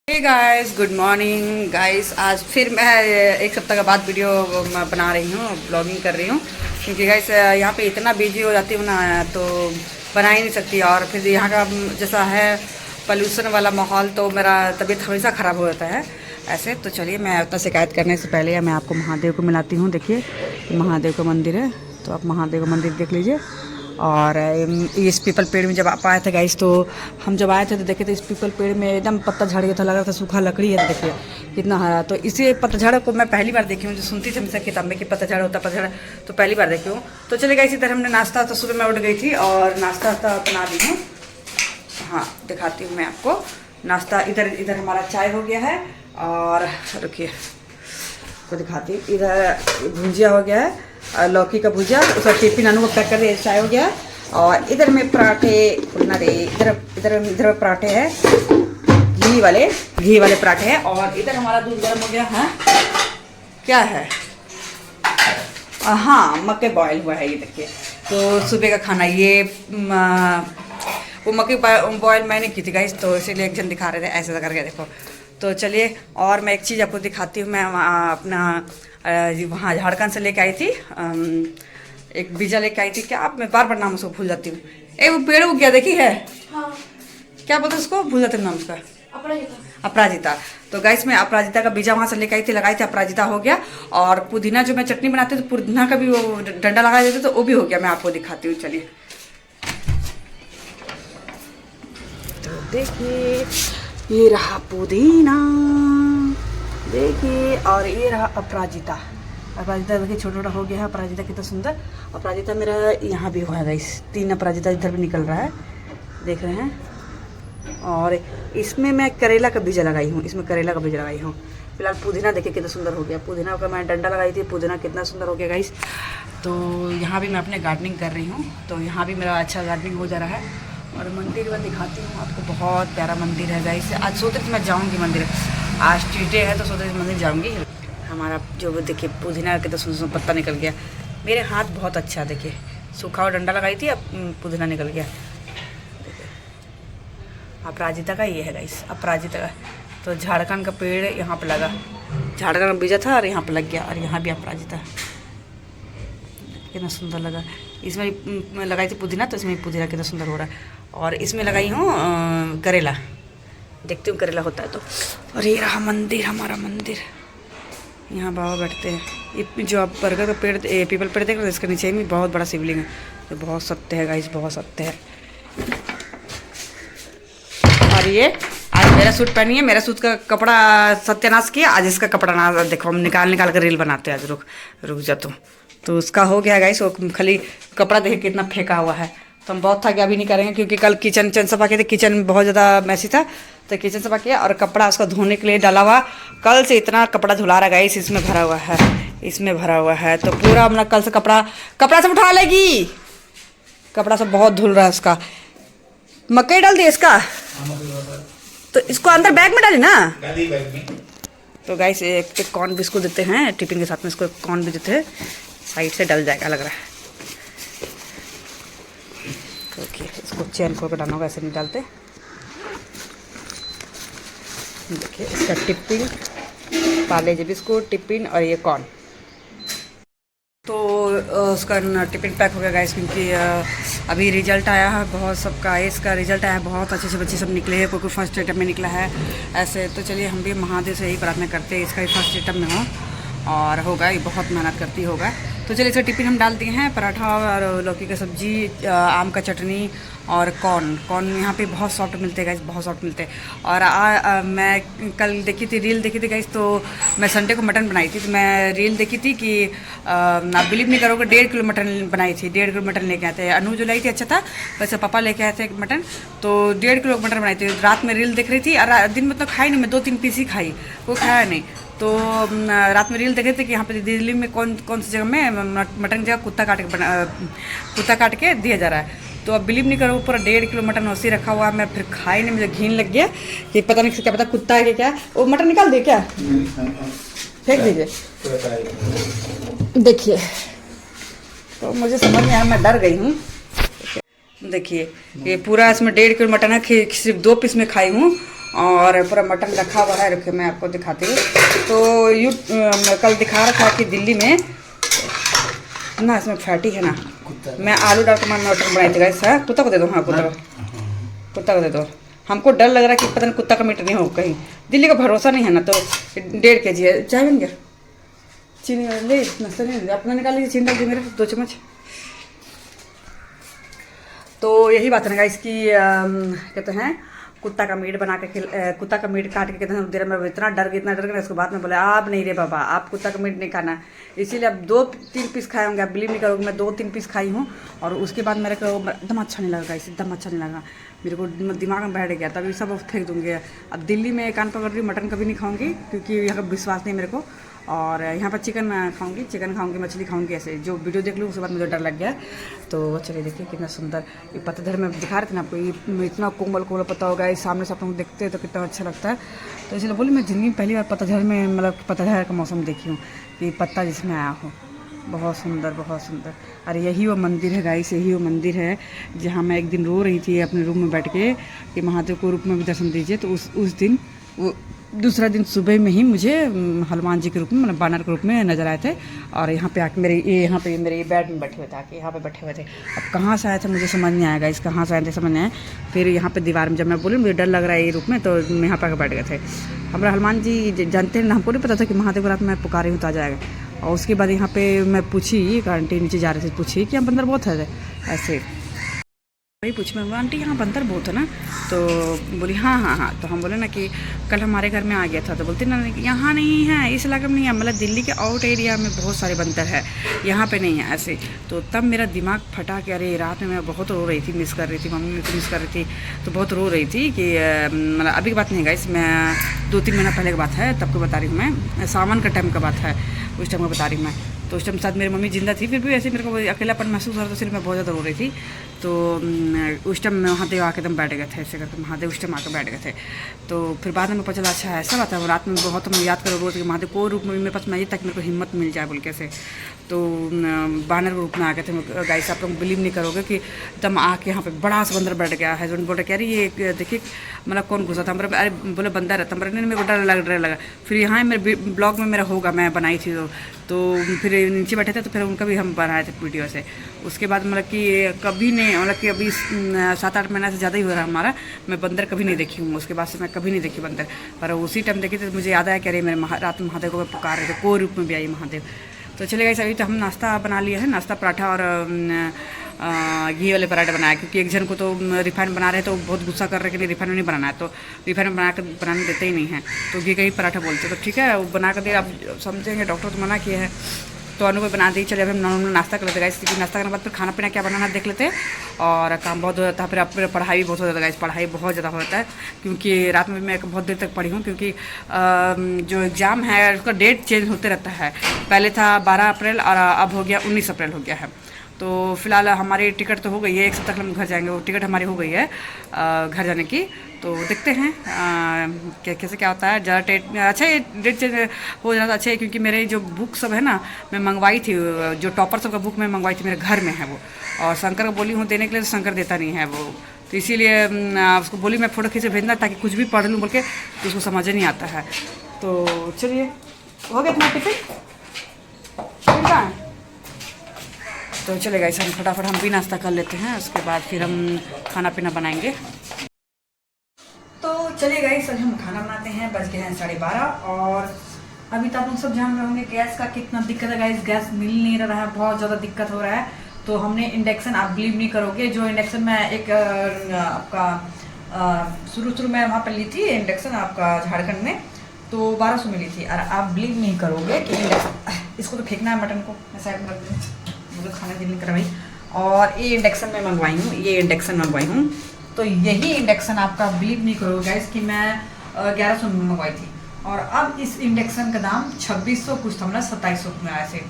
हे guys, good morning guys. आज फिर मैं एक सप्ताह के बाद वीडियो बना रही हूँ, ब्लॉगिंग कर रही हूँ क्योंकि गाइस यहाँ पे इतना बिजी हो जाती हूँ ना तो बना ही नहीं सकती। और फिर यहाँ का जैसा है पोल्यूशन वाला माहौल तो मेरा तबीयत हमेशा ख़राब हो जाता है ऐसे। तो चलिए, मैं उतना शिकायत करने से पहले मैं आपको महादेव को मिलाती हूँ। देखिए, महादेव का मंदिर है, तो आप महादेव का मंदिर देख लीजिए। और इस पीपल पेड़ में जब आप आए थे गाइस, तो हम जब आए थे तो देखे थे इस पीपल पेड़ में एकदम पत्ता झड़ गया था, लग रहा था सूखा लकड़ी है। देखिए कितना हरा। तो इसी पतझड़ को मैं पहली बार देखी हूँ, जो सुनती थी हमेशा किताब में कि पतझड़ होता पतझड़, तो पहली बार देखी हूँ। तो चले गए, इसी तरह हमने नाश्ता तो सुबह मैं उठ गई थी और नाश्ता बना दी हूँ। हाँ, दिखाती हूँ मैं आपको नाश्ता। इधर हमारा चाय हो गया है और रुकिए को दिखाती हूँ। इधर भुजिया हो गया है, लौकी का भुजिया, उसका टिफिन अनु को पैक कर दिया, चाय हो गया। और इधर में पराठे खुलना दे, इधर पराठे हैं, घी वाले पराठे हैं। और इधर हमारा दूध गर्म हो गया है। क्या है? हाँ, मक्के बॉयल हुआ है, ये देखिए। तो सुबह का खाना ये वो मक्के बॉयल मैंने की थी गाइस, तो इसीलिए एक जन दिखा रहे थे ऐसे करके, देखो। तो चलिए, और मैं एक चीज़ आपको दिखाती हूँ। मैं अपना वहाँ झारखंड से लेके आई थी, एक बीजा लेके आई थी। क्या आप, मैं बार बार नाम उसको भूल जाती हूँ। वो पेड़ वो क्या देखी है? हाँ। क्या बोलते उसको, भूल जाते नाम उसका। अपराजिता। तो गाइस, मैं अपराजिता का बीजा वहाँ से लेके आई थी, लगाई थी, अपराजिता हो गया। और पुदीना जो मैं चटनी बनाती हूँ तो पुदीना का भी वो डंडा लगा देते तो वो भी हो गया। मैं आपको दिखाती हूँ, चलिए। तो देखिए, ये रहा पुदीना, देखिए। और ये रहा अपराजिता। देखिए, छोटा छोटा हो गया है। अपराजिता कितना सुंदर। अपराजिता मेरा यहाँ भी हुआ है गाइस, 3 अपराजिता इधर भी निकल रहा है, देख रहे हैं। और इसमें मैं करेला का बीज लगाई हूँ, फिलहाल पुदीना देखिए कितना सुंदर हो गया। पुदीना का मैं डंडा लगाई थी, पुदीना कितना सुंदर हो गया गाइस। तो यहाँ भी मैं अपने गार्डनिंग कर रही हूँ, तो यहाँ भी मेरा अच्छा गार्डनिंग हो जा रहा है। और मंदिर में दिखाती हूँ आपको, बहुत प्यारा मंदिर है गाइस। आज सोचे थे मैं जाऊँगी मंदिर, आज ट्यूसडे है तो सोचे थे मंदिर जाऊँगी। हमारा जो देखिए पुदीना के तो सुंदर पत्ता निकल गया। मेरे हाथ बहुत अच्छा, देखिए, सूखा और डंडा लगाई थी, अब पुदीना निकल गया। अपराजिता का ये है गाइस, अपराजिता का। तो झारखंड का पेड़ यहाँ पर लगा, झारखंड का बीजा था और यहाँ पर लग गया। और यहाँ भी अपराजिता, कितना सुंदर लगा। इसमें लगाई थी पुदीना, तो इसमें पुदीना कितना सुंदर हो रहा है। और इसमें लगाई हूँ करेला, देखती हूँ करेला होता है तो। और ये रहा मंदिर, हमारा मंदिर। यहाँ बाबा बैठते हैं। ये जो आप बरगद का पेड़, पीपल पेड़ देख रहे हो, इसके नीचे में बहुत बड़ा शिवलिंग है, तो बहुत सत्य है गाइस, बहुत सत्य है। और ये आज मेरा सूट पहनी है, मेरा सूट का कपड़ा सत्यानाश किया। आज इसका कपड़ा ना देखो, हम निकाल कर रील बनाते हैं आज। रुक जा। तो उसका हो गया गाइस, वो खाली कपड़ा देखे कितना फेंका हुआ है। तो हम बहुत था कि अभी नहीं करेंगे क्योंकि कल किचन सफा किए थे, किचन बहुत ज़्यादा मैसी था, तो किचन सफा किया। और कपड़ा उसका धोने के लिए डाला हुआ, कल से इतना कपड़ा धुला रहा गाइस, इसमें भरा हुआ है। तो पूरा अपना कल से कपड़ा सब उठा लेगी, कपड़ा सब बहुत धुल रहा है उसका। मकई डाल दिया इसका, तो इसको अंदर बैग में डाली ना। तो गाइस, एक कॉर्न भी इसको देते हैं टिफिन के साथ में, इसको एक कॉर्न भी देते हैं, साइड से डल जाएगा लग रहा है। ओके, इसको चैन खोल कर डालना होगा, ऐसे नहीं डालते। देखिए, इसका टिफिन, पार्ले जी बिस्कुट, टिफिन और ये कॉर्न। तो उसका टिफिन पैक हो गया गाइस, क्योंकि अभी रिजल्ट आया है बहुत सबका, इसका रिजल्ट आया है, बहुत अच्छे से बच्चे सब निकले हैं, कोई फर्स्ट अटैम्प में निकला है ऐसे। तो चलिए, हम भी महादेव से यही प्रार्थना करते हैं इसका भी फर्स्ट अटैम्प में हो और होगा, ये बहुत मेहनत करती होगा। तो चलिए, इसका टिफिन हम डाल दिए हैं, पराठा और लौकी का सब्जी, आम का चटनी और कॉर्न यहाँ पे बहुत सॉफ्ट मिलते हैं गाइस, बहुत सॉफ्ट मिलते हैं। और मैं कल रील देखी थी गाइस, तो मैं संडे को मटन बनाई थी, तो मैं रील देखी थी कि आप बिलीव नहीं करोगे, 1.5 किलो मटन बनाई थी, 1.5 किलो मटन लेके आए थे। अनु जो लाई थी अच्छा था, वैसे पापा लेके आए थे मटन, तो 1.5 किलो मटन बनाई थी। रात में रील देख रही थी और दिन में तो खाई नहीं, मैं 2-3 पीस ही खाई, वो खाया नहीं। तो रात में रील देख रहे थे कि यहाँ पे दिल्ली में कौन सी जगह में मटन की जगह कुत्ता काट के दिया जा रहा है। तो अब बिलीव नहीं करो, पूरा 1.5 किलो मटन वैसे रखा हुआ है, मैं फिर खाई नहीं, मुझे घिन लग गया कि पता नहीं क्या पता कुत्ता है कि क्या। वो मटन निकाल दे क्या, फेंक दीजिए। देखिए, तो मुझे समझ में आया, मैं डर गई हूँ। देखिए, ये पूरा इसमें 1.5 किलो मटन है, सिर्फ 2 पीस में खाई हूँ और पूरा मटन रखा हुआ है। रुके मैं आपको दिखाती हूँ। तो कल दिखा रखा कि दिल्ली में ना इसमें फैटी है ना, मैं आलू डाल के मटन बनाई थी गाइस। हाँ कुत्ता को दे दो, हाँ कुत्ता को दे दो। हमको डर लग रहा है कि पता नहीं कुत्ता का मीट नहीं हो कहीं, दिल्ली का भरोसा नहीं है ना। तो 1.5 kg है। चाय बन गया, चीनी ले नाश्ता नहीं अपना निकाल लीजिए, चीनी डाल दीजिए मेरे 2 चम्मच। तो यही बात है ना इसकी, कहते हैं कुत्ता का मीट बना के कुत्ता का मीट काट के कहते हैं देर में इतना डर गया। उसके बाद में बोले आप नहीं रे बाबा, आप कुत्ता का मीट नहीं खाना। इसीलिए अब 2-3 पीस खाए होंगे, आप बिलीव नहीं करोगे, मैं 2-3 पीस खाई हूँ। और उसके बाद मेरे को एकदम अच्छा नहीं लगा, एकदम अच्छा नहीं लगा, मेरे को दिमाग में बैठ गया। तभी सब फेंक दूँगी। अब दिल्ली में कान पकड़ रही हूँ, मटन कभी नहीं खाऊंगी क्योंकि यहाँ का विश्वास नहीं मेरे को। और यहाँ पर चिकन खाऊंगी, मछली खाऊंगी। ऐसे जो वीडियो देख लूँ उसके बाद मुझे डर लग गया। तो चलिए देखिए कितना सुंदर ये पत्थर में दिखा रहे थे ना आपको, ये इतना कोमल पत्ता होगा। इस सामने से आप लोग देखते हैं तो कितना अच्छा लगता है। तो इसलिए बोली मैं ज़िंदगी में पहली बार पतझड़ में, मतलब पतझड़ का मौसम देखी हूँ कि पत्ता जिसमें आया हो। बहुत सुंदर, बहुत सुंदर। अरे यही वो मंदिर है गाइस, यही वो मंदिर है जहाँ मैं एक दिन रो रही थी अपने रूम में बैठ के कि महादेव को रूप में भी दर्शन दीजिए। तो उस दिन वो दूसरा दिन सुबह में ही मुझे हनुमान जी के रूप में, मतलब बानर के रूप में नजर आए थे। और यहाँ पे आके यहाँ पे मेरे बेड में बैठे हुए थे, आके यहाँ पे बैठे हुए थे। अब कहाँ से आए थे मुझे समझ नहीं आएगा, इस कहाँ से आए थे समझ नहीं आए। फिर यहाँ पे दीवार में जब मैं बोली मुझे डर लग रहा है ये रूप में, तो यहाँ पे आकर बैठ गए थे। हमारा हनुमान जी जानते हैं, हमको नहीं पता था कि महादेव को रात में पुकारी हूँ तो आ जाएगा। और उसके बाद यहाँ पे मैं पूछी, आंटी नीचे जा रही थी, पूछी कि यहाँ बंदर बहुत है ऐसे। वही पूछ मैं, आंटी यहाँ बंदर बहुत है ना? तो बोली हाँ। तो हम बोले ना कि कल हमारे घर में आ गया था। तो बोलते ना यहाँ नहीं है, इस इलाके में नहीं है, मतलब दिल्ली के आउट एरिया में बहुत सारे बंदर है, यहाँ पे नहीं है ऐसे। तो तब मेरा दिमाग फटा कि अरे रात में मैं बहुत रो रही थी, मिस कर रही थी, मम्मी मेरे को मिस कर रही थी। तो बहुत रो रही थी कि मतलब अभी की बात नहीं गाइस, मैं 2-3 महीना पहले की बात है, तब को बता रही हूँ मैं, सावन का टाइम का बात है, उस टाइम का बता रही हूँ मैं। तो उस टाइम साथ मेरी मम्मी जिंदा थी, फिर भी ऐसे मेरे को अकेलापन महसूस हो रहा था, सिर्फ मैं बहुत ज़्यादा रो रही थी। तो उस टाइम महादेव आके एकदम बैठ गए थे, ऐसे करके महादेव उस टाइम आकर बैठ गए थे। तो फिर बाद में पता चला अच्छा ऐसा बात है। रात में बहुत हम याद करो रोज कि महादेव को रूप में मेरे पास मैं, तक मेरे को हिम्मत मिल जाए बोल के से। तो बानर के रूप में आ गए थे गाइस। आप लोग बिलीव नहीं करोगे कि एकदम आके यहाँ पे बड़ा सा बंदर बैठ गया। हस्बैंड बोल रहे कह रही ये देखिए मतलब कौन घुसा था। मेरे अरे बोले बंदर है, मेरे मेरे को डर लगा। फिर यहाँ मेरे ब्लॉग में मेरा होगा, मैं बनाई थी तो फिर नीचे बैठे थे, तो फिर उनका भी हम बनाए थे वीडियो से। उसके बाद मतलब कि कभी नहीं, मतलब कि अभी 7-8 महीना से ज़्यादा ही हो रहा है हमारा, मैं बंदर कभी नहीं देखी हूँ। उसके बाद से मैं कभी नहीं देखी बंदर। पर उसी टाइम देखी तो मुझे याद आया कि अरे मेरे रात में महादेव को पुकार रहे थे, कोई रूप में भी आई महादेव। तो चले गए अभी तो हम नाश्ता बना लिया है, नाश्ता पराठा और घी वाले पराठे बनाया, क्योंकि एक जन को तो रिफाइंड बना रहे तो बहुत गुस्सा कर रहे कि नहीं रिफाइंड नहीं बनाना है, तो रिफाइंड बनाने देते ही नहीं है, तो घी का ही पराठा बोलते। तो ठीक है वो बना कर दे, आप समझेंगे डॉक्टर तो मना किया है, तो अनु को बना दी। चले अब हम नॉर्मल नाश्ता कर लेते गाइस, क्योंकि नाश्ता करने के बाद फिर खाना पीना क्या बनाना देख लेते हैं। और काम बहुत हो जाता है, फिर पढ़ाई भी बहुत हो जाता है गाइस, पढ़ाई बहुत ज़्यादा हो जाता है, क्योंकि रात में मैं बहुत देर तक पढ़ी हूँ, क्योंकि जो एग्ज़ाम है उसका डेट चेंज होते रहता है। पहले था 12 अप्रैल और अब हो गया 19 अप्रैल हो गया है। तो फिलहाल हमारी टिकट तो हो गई है, 1 सप्ताह तक हम घर जाएंगे, वो टिकट हमारी हो गई है घर जाने की। तो देखते हैं कैसे क्या होता है। ज़्यादा अच्छा ये डेट चेंज हो जाना अच्छा है, क्योंकि मेरे जो बुक सब है ना मैं मंगवाई थी, जो टॉपर सब का बुक मैं मंगवाई थी मेरे घर में है वो, और शंकर को बोली हूँ देने के लिए, तो शंकर देता नहीं है वो। तो इसीलिए उसको बोली मैं फ़ोटो खींच भेजना ताकि कुछ भी पढ़ लूँ बोल के, तो उसको समझ नहीं आता है। तो चलिए हो गया तुम्हारा टिफिन का? तो चलेगा इसे हम फटाफट हम भी नाश्ता कर लेते हैं, उसके बाद फिर हम खाना पीना बनाएंगे। तो चलिए गाइस हम खाना बनाते हैं, बज गए हैं 12:30। और अभी तो आप लोग सब जान रहे होंगे गैस का कितना दिक्कत है गाइस, गैस मिल नहीं रहा है, बहुत ज़्यादा दिक्कत हो रहा है। तो हमने इंडक्शन, आप बिलीव नहीं करोगे, जो इंडक्शन में एक आपका शुरू में वहाँ पर ली थी इंडक्शन आपका झारखंड में, तो 1200 में ली थी। और आप बिलीव नहीं करोगे कि इसको तो फेंकना है, मटन को मैं साइड में रख दूँ, मुझे खाने दिल नहीं कर भाई। और ये इंडक्शन में मंगवाई हूँ, ये इंडक्शन मंगवाई हूँ। तो यही इंडक्शन आपका बिलीव नहीं करोगे गाइस कि मैं 1100 में मंगवाई थी, और अब इस इंडक्शन का दाम 2600 कुछ था, मतलब 2700 में आया से।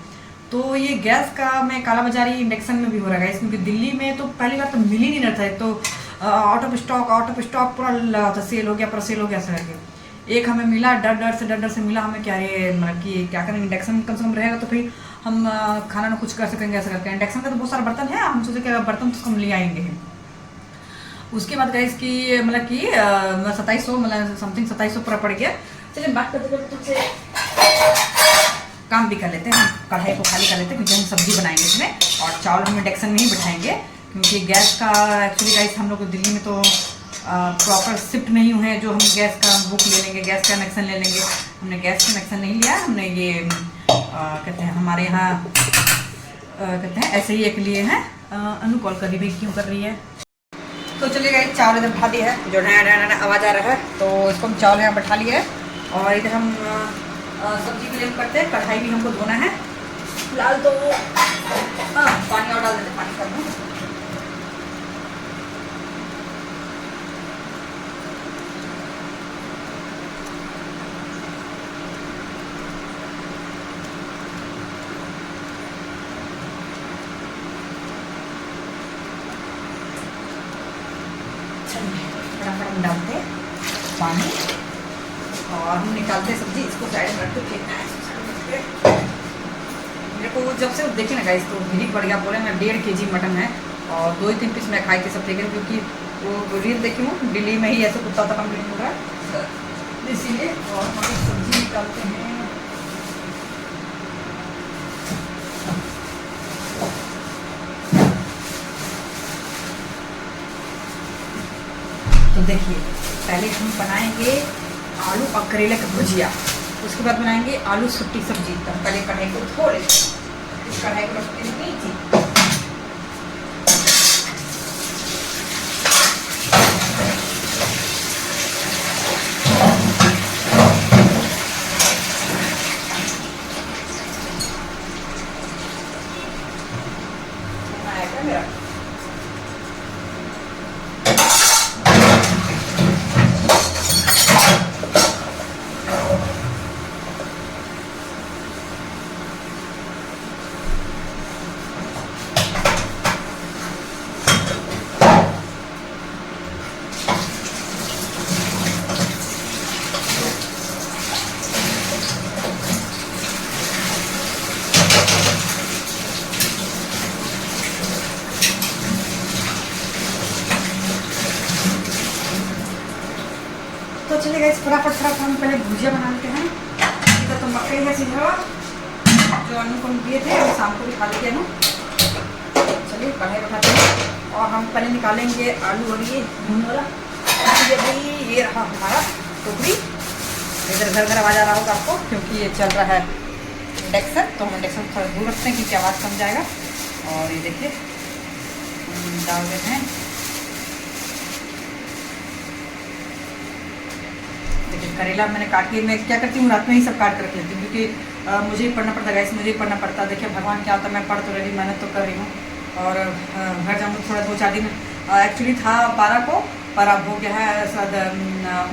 तो ये गैस का मैं काला बाजारी इंडक्शन में भी हो रहा है गाइस, क्योंकि दिल्ली में तो पहली बार तो मिल ही नहीं रहता है, तो आउट ऑफ स्टॉक पूरा लगा था, सेल हो गया, पूरा सेल हो गया सर के। एक हमें मिला डर से मिला हमें, क्या ये मतलब कि क्या करें, इंडक्शन कम से कम रहेगा तो फिर हम खाना ना कुछ कर सकेंगे ऐसा करके। इंडक्शन का तो बहुत सारा बर्तन है, हम सोचे कि बर्तन तो हम ले आएंगे। उसके बाद गाइस की मतलब कि 2700 मतलब समथिंग 2700 पूरा पड़ गया। चलिए बात करते करते तुमसे काम भी कर लेते हैं, हम कढ़ाई को खाली कर लेते हैं क्योंकि हम सब्जी बनाएंगे इसमें, और चावल हम इंडक्शन में ही बिठाएंगे क्योंकि गैस का एक्चुअली गाइस हम लोग दिल्ली में तो प्रॉपर शिफ्ट नहीं हुए हैं जो हम गैस का बुक ले लेंगे, गैस का कनेक्शन ले लेंगे। हमने गैस का कनेक्शन नहीं लिया, हमने ये कहते हैं हमारे यहाँ कहते हैं ऐसे ही एक लिए हैं। अनु कॉल कर रही भाई, क्यों कर रही है? तो चलिए गाइस चावल इधर बैठा दिया है, जो नया नया नया आवाज़ आ रहा है तो इसको हम चावल यहाँ बैठा लिया है। और इधर हम सब्जी के लिए करते हैं, कढ़ाई भी हमको धोना है फिलहाल। तो पानी और डाल देते, पानी कर दूँ। फटाफट हम डालते पानी और हम निकालते सब्जी, इसको साइड में रखते फेंकना है। मेरे को जब से देखे ना गाइस तो भिरी पड़ गया, बोले ना 1.5 kg मटन है और 2-3 पीस मैं खाई थी सब फेंके, क्योंकि वो रील देखी हूँ दिल्ली में ही ऐसे कुत्ता तक कंप्लीट हो रहा है इसीलिए। और हम सब्जी निकालते हैं। तो देखिए पहले हम बनाएंगे आलू और करेले का भुजिया, उसके बाद बनाएंगे आलू सुट्टी सब्जी। तो पहले कढ़ाई को धो लेते हैं, इस कढ़ाई को रखते हैं नीचे। तो चलिए गाइस फटाफट हम पहले भुजिया बना लेते हैं। इधर तो मकई है सीधा जो अनु को दिए थे, और शाम को भी खा लेते हैं। चलिए कढ़ाई बैठाते हैं और हम पहले निकालेंगे आलू और ये भून वाला। ये रहा हमारा टोकरी, इधर घर घर आवाज़ आ रहा होगा आपको क्योंकि ये चल रहा है इंडक्शन, तो हम इंडक्शन थोड़ा दूर रखते हैं क्योंकि आवाज़ कम जाएगा। और ये देखिए डाल देते हैं। देखिए करेला मैंने काट के, मैं क्या करती हूँ रात में ही सब काट कर रख लेती हूँ क्योंकि मुझे ही पढ़ना पड़ता है गाइस, मुझे ही पढ़ना पड़ता है। देखिए भगवान क्या होता है, मैं पढ़ तो रही, मेहनत तो कर रही हूँ और घर जाऊँगा थोड़ा 2-4 दिन। एक्चुअली था 12 को पर अब हो गया है शायद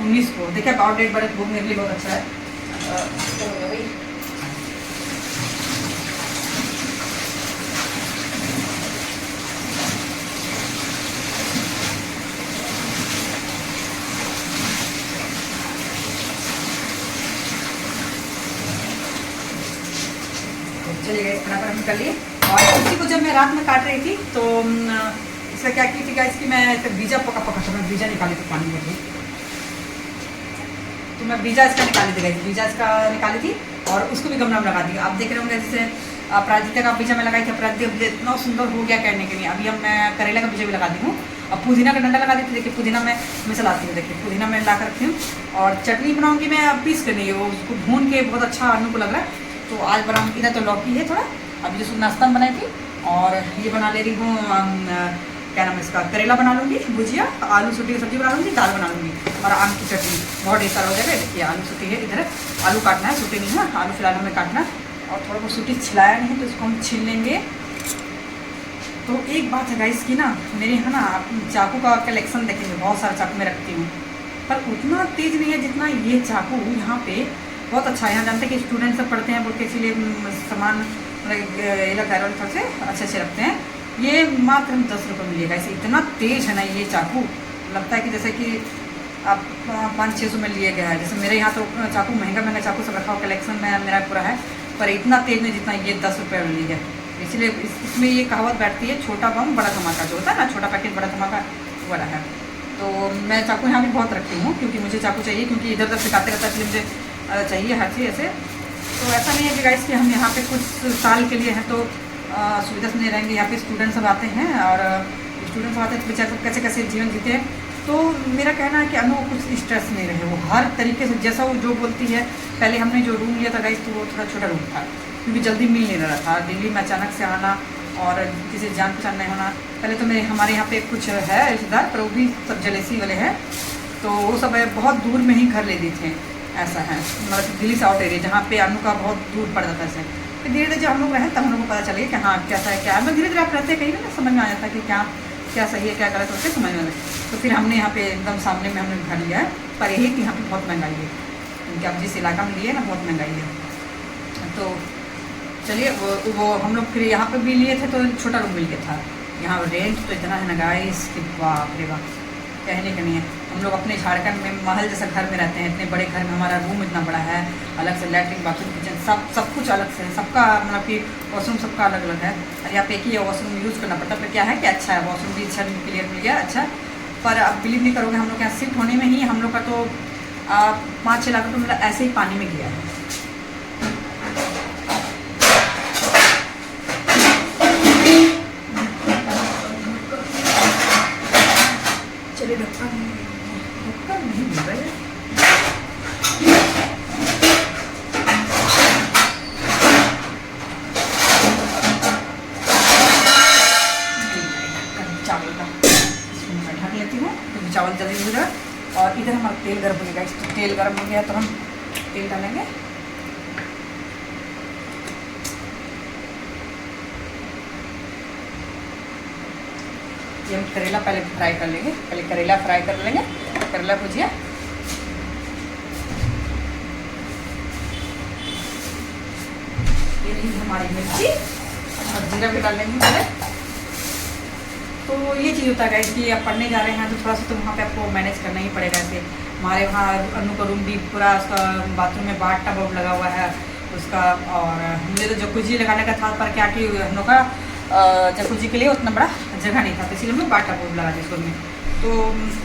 19 को। देखिए आउट डेट बड़े बुक मेरे लिए बहुत अच्छा है। भाई चलिए गए फटाफट हम कर लिए। और इसी को जब मैं रात में काट रही थी तो इसका क्या की थी गाइस कि मैं बीजा पका था, मैं बीजा निकाली थी पानी में, तो मैं बीजा इसका निकाली थी गाइस, बीजा इसका निकाली थी और उसको भी गमला में लगा दी। आप देख रहे होंगे जैसे प्राजिता का बीजा मैं लगाई थी, प्राजिता इतना सुंदर हो गया कहने के लिए। अभी हम मैं करेला का बीजा भी लगा दी हूँ। अब पुदीना का डंडा लगा दी थी, देखिए पुदीना मैं चलाती हूँ, देखिए पुदीना मैं ला कर रखती हूँ। और चटनी बनाऊँगी मैं पीस कर नहीं, वो उसको भून के बहुत अच्छा आलू को लग रहा है। तो आज बनाऊँगी। इधर तो लौकी है थोड़ा, अभी जो नाश्ता में बनाई थी। और ये बना ले रही हूँ क्या नाम है इसका, करेला बना लूँगी भुजिया, आलू सूटी की सब्जी बना लूँगी, दाल बना लूँगी और आम की चटनी। बहुत ढेर सारा हो जाएगा। देखिए आलू सूटी है, इधर आलू काटना है, सूटी नहीं है, आलू फिलहाल हमें काटना है। और थोड़ा बहुत सूटी छिलाया नहीं है तो इसको हम छील लेंगे। तो एक बात है गाइस की ना, मेरे यहाँ ना चाकू का कलेक्शन देखेंगे, बहुत सारा चाकू मैं रखती हूँ पर उतना तेज़ नहीं है जितना ये चाकू यहाँ पे बहुत अच्छा है। यहाँ जानते हैं कि स्टूडेंट सब पढ़ते हैं बोल के, इसीलिए सामान मतलब से अच्छे रखते हैं। ये मात्र हम 10 रुपये मिलेगा। इसे इतना तेज़ है ना ये चाकू, लगता है कि जैसे कि आप 500-600 में लिए गया है। जैसे मेरे यहाँ तो चाकू महंगा चाकू सब रखा हुआ कलेक्शन में मेरा पूरा है, पर इतना तेज़ नहीं जितना ये 10 रुपये में ली है। इसलिए इसमें ये कहावत बैठती है, छोटा बम बड़ा धमाका, जो होता है ना, छोटा पैकेट बड़ा धमाका वाला है। तो मैं चाकू यहाँ भी बहुत रखती हूँ क्योंकि मुझे चाकू चाहिए, क्योंकि इधर उधर से काटते रहता है, इसलिए मुझे चाहिए हर चीज़ ऐसे। तो ऐसा नहीं है कि गाइस कि हम यहाँ पे कुछ साल के लिए हैं तो सुविधा से नहीं रहेंगे। यहाँ पे स्टूडेंट सब आते हैं और स्टूडेंट सब आते हैं तो बेचारे सब कैसे कैसे जीवन जीते हैं। तो मेरा कहना है कि अनु कुछ स्ट्रेस नहीं रहे, वो हर तरीके से जैसा वो जो बोलती है। पहले हमने जो रूम लिया था गाइस तो वो थोड़ा छोटा रूम था क्योंकि जल्दी मिल नहीं रहा था। दिल्ली में अचानक से आना और किसी जान पहचान नहीं होना। पहले तो मेरे हमारे यहाँ पे कुछ है रिश्तेदार, पर वो भी सब जलेसी वाले हैं, तो वो सब बहुत दूर में ही घर ले दी थे। ऐसा है मतलब दिल्ली से आउट एरिया जहाँ पे अनु का बहुत दूर पड़ जाता है। ऐसे फिर धीरे धीरे जब हम लोग रहे तब हम लोग को पता चलिए कि हाँ कैसा है क्या है। धीरे धीरे आप रहते कहीं ना समझ में आ जाता है कि क्या सही है क्या गलत होते समझ में आता। तो फिर हमने यहाँ पे एकदम सामने में हमने घर लिया है, पर यही कि यहाँ पे बहुत महंगाई है, क्योंकि आप जिस इलाका में लिए ना बहुत महंगाई है। तो चलिए वो हम लोग फिर यहाँ पे भी लिए थे तो छोटा रूम मिल गया था। यहाँ रेंट तो इतना है ना गाइस कि बाप रे बाप, कहने का नहीं है। हम लोग अपने झारखंड में महल जैसा घर में रहते हैं, इतने बड़े घर में हमारा रूम इतना बड़ा है, अलग से लैट्रिन बाथरूम किचन सब कुछ अलग से है, सबका मतलब कि वॉशरूम सबका अलग अलग है। और यहाँ पे एक ही वॉशरूम यूज़ करना पड़ता है। पर क्या है कि अच्छा है, वॉशरूम भी अच्छा क्लियर मिल गया अच्छा। पर आप बिलीव नहीं करोगे, हम लोग यहाँ शिफ्ट होने में ही हम लोग का तो 5-6 लाख रुपये मतलब ऐसे ही पानी में गया है। चलिए ढक्कन नहीं मिल रहा है। चावल का मैं ढक लेती हूँ क्योंकि चावल जल्दी हो जाए। और इधर हमारा तेल गर्म हो गया, तो तेल गर्म हो गया तो हम तेल डालेंगे। ये हम करेला पहले फ्राई कर लेंगे, पहले करेला फ्राई कर लेंगे, करेला भुजिया। ये रही हमारी मिर्ची और जीरा भी डाल लेंगे पहले। तो ये चीज़ होता है कि आप पढ़ने जा रहे हैं तो थोड़ा सा तो वहाँ पे आपको मैनेज करना ही पड़ेगा। ऐसे हमारे वहाँ अनु का रूम भी पूरा उसका बाथरूम में बाथ टब लगा हुआ है उसका। और मुझे तो जकूजी लगाने का था, पर क्या कि हम लोग का जकूजी के लिए उतना बड़ा जगह नहीं था, तो इसलिए हम लोग बाथ टब लगा दी उसको में। तो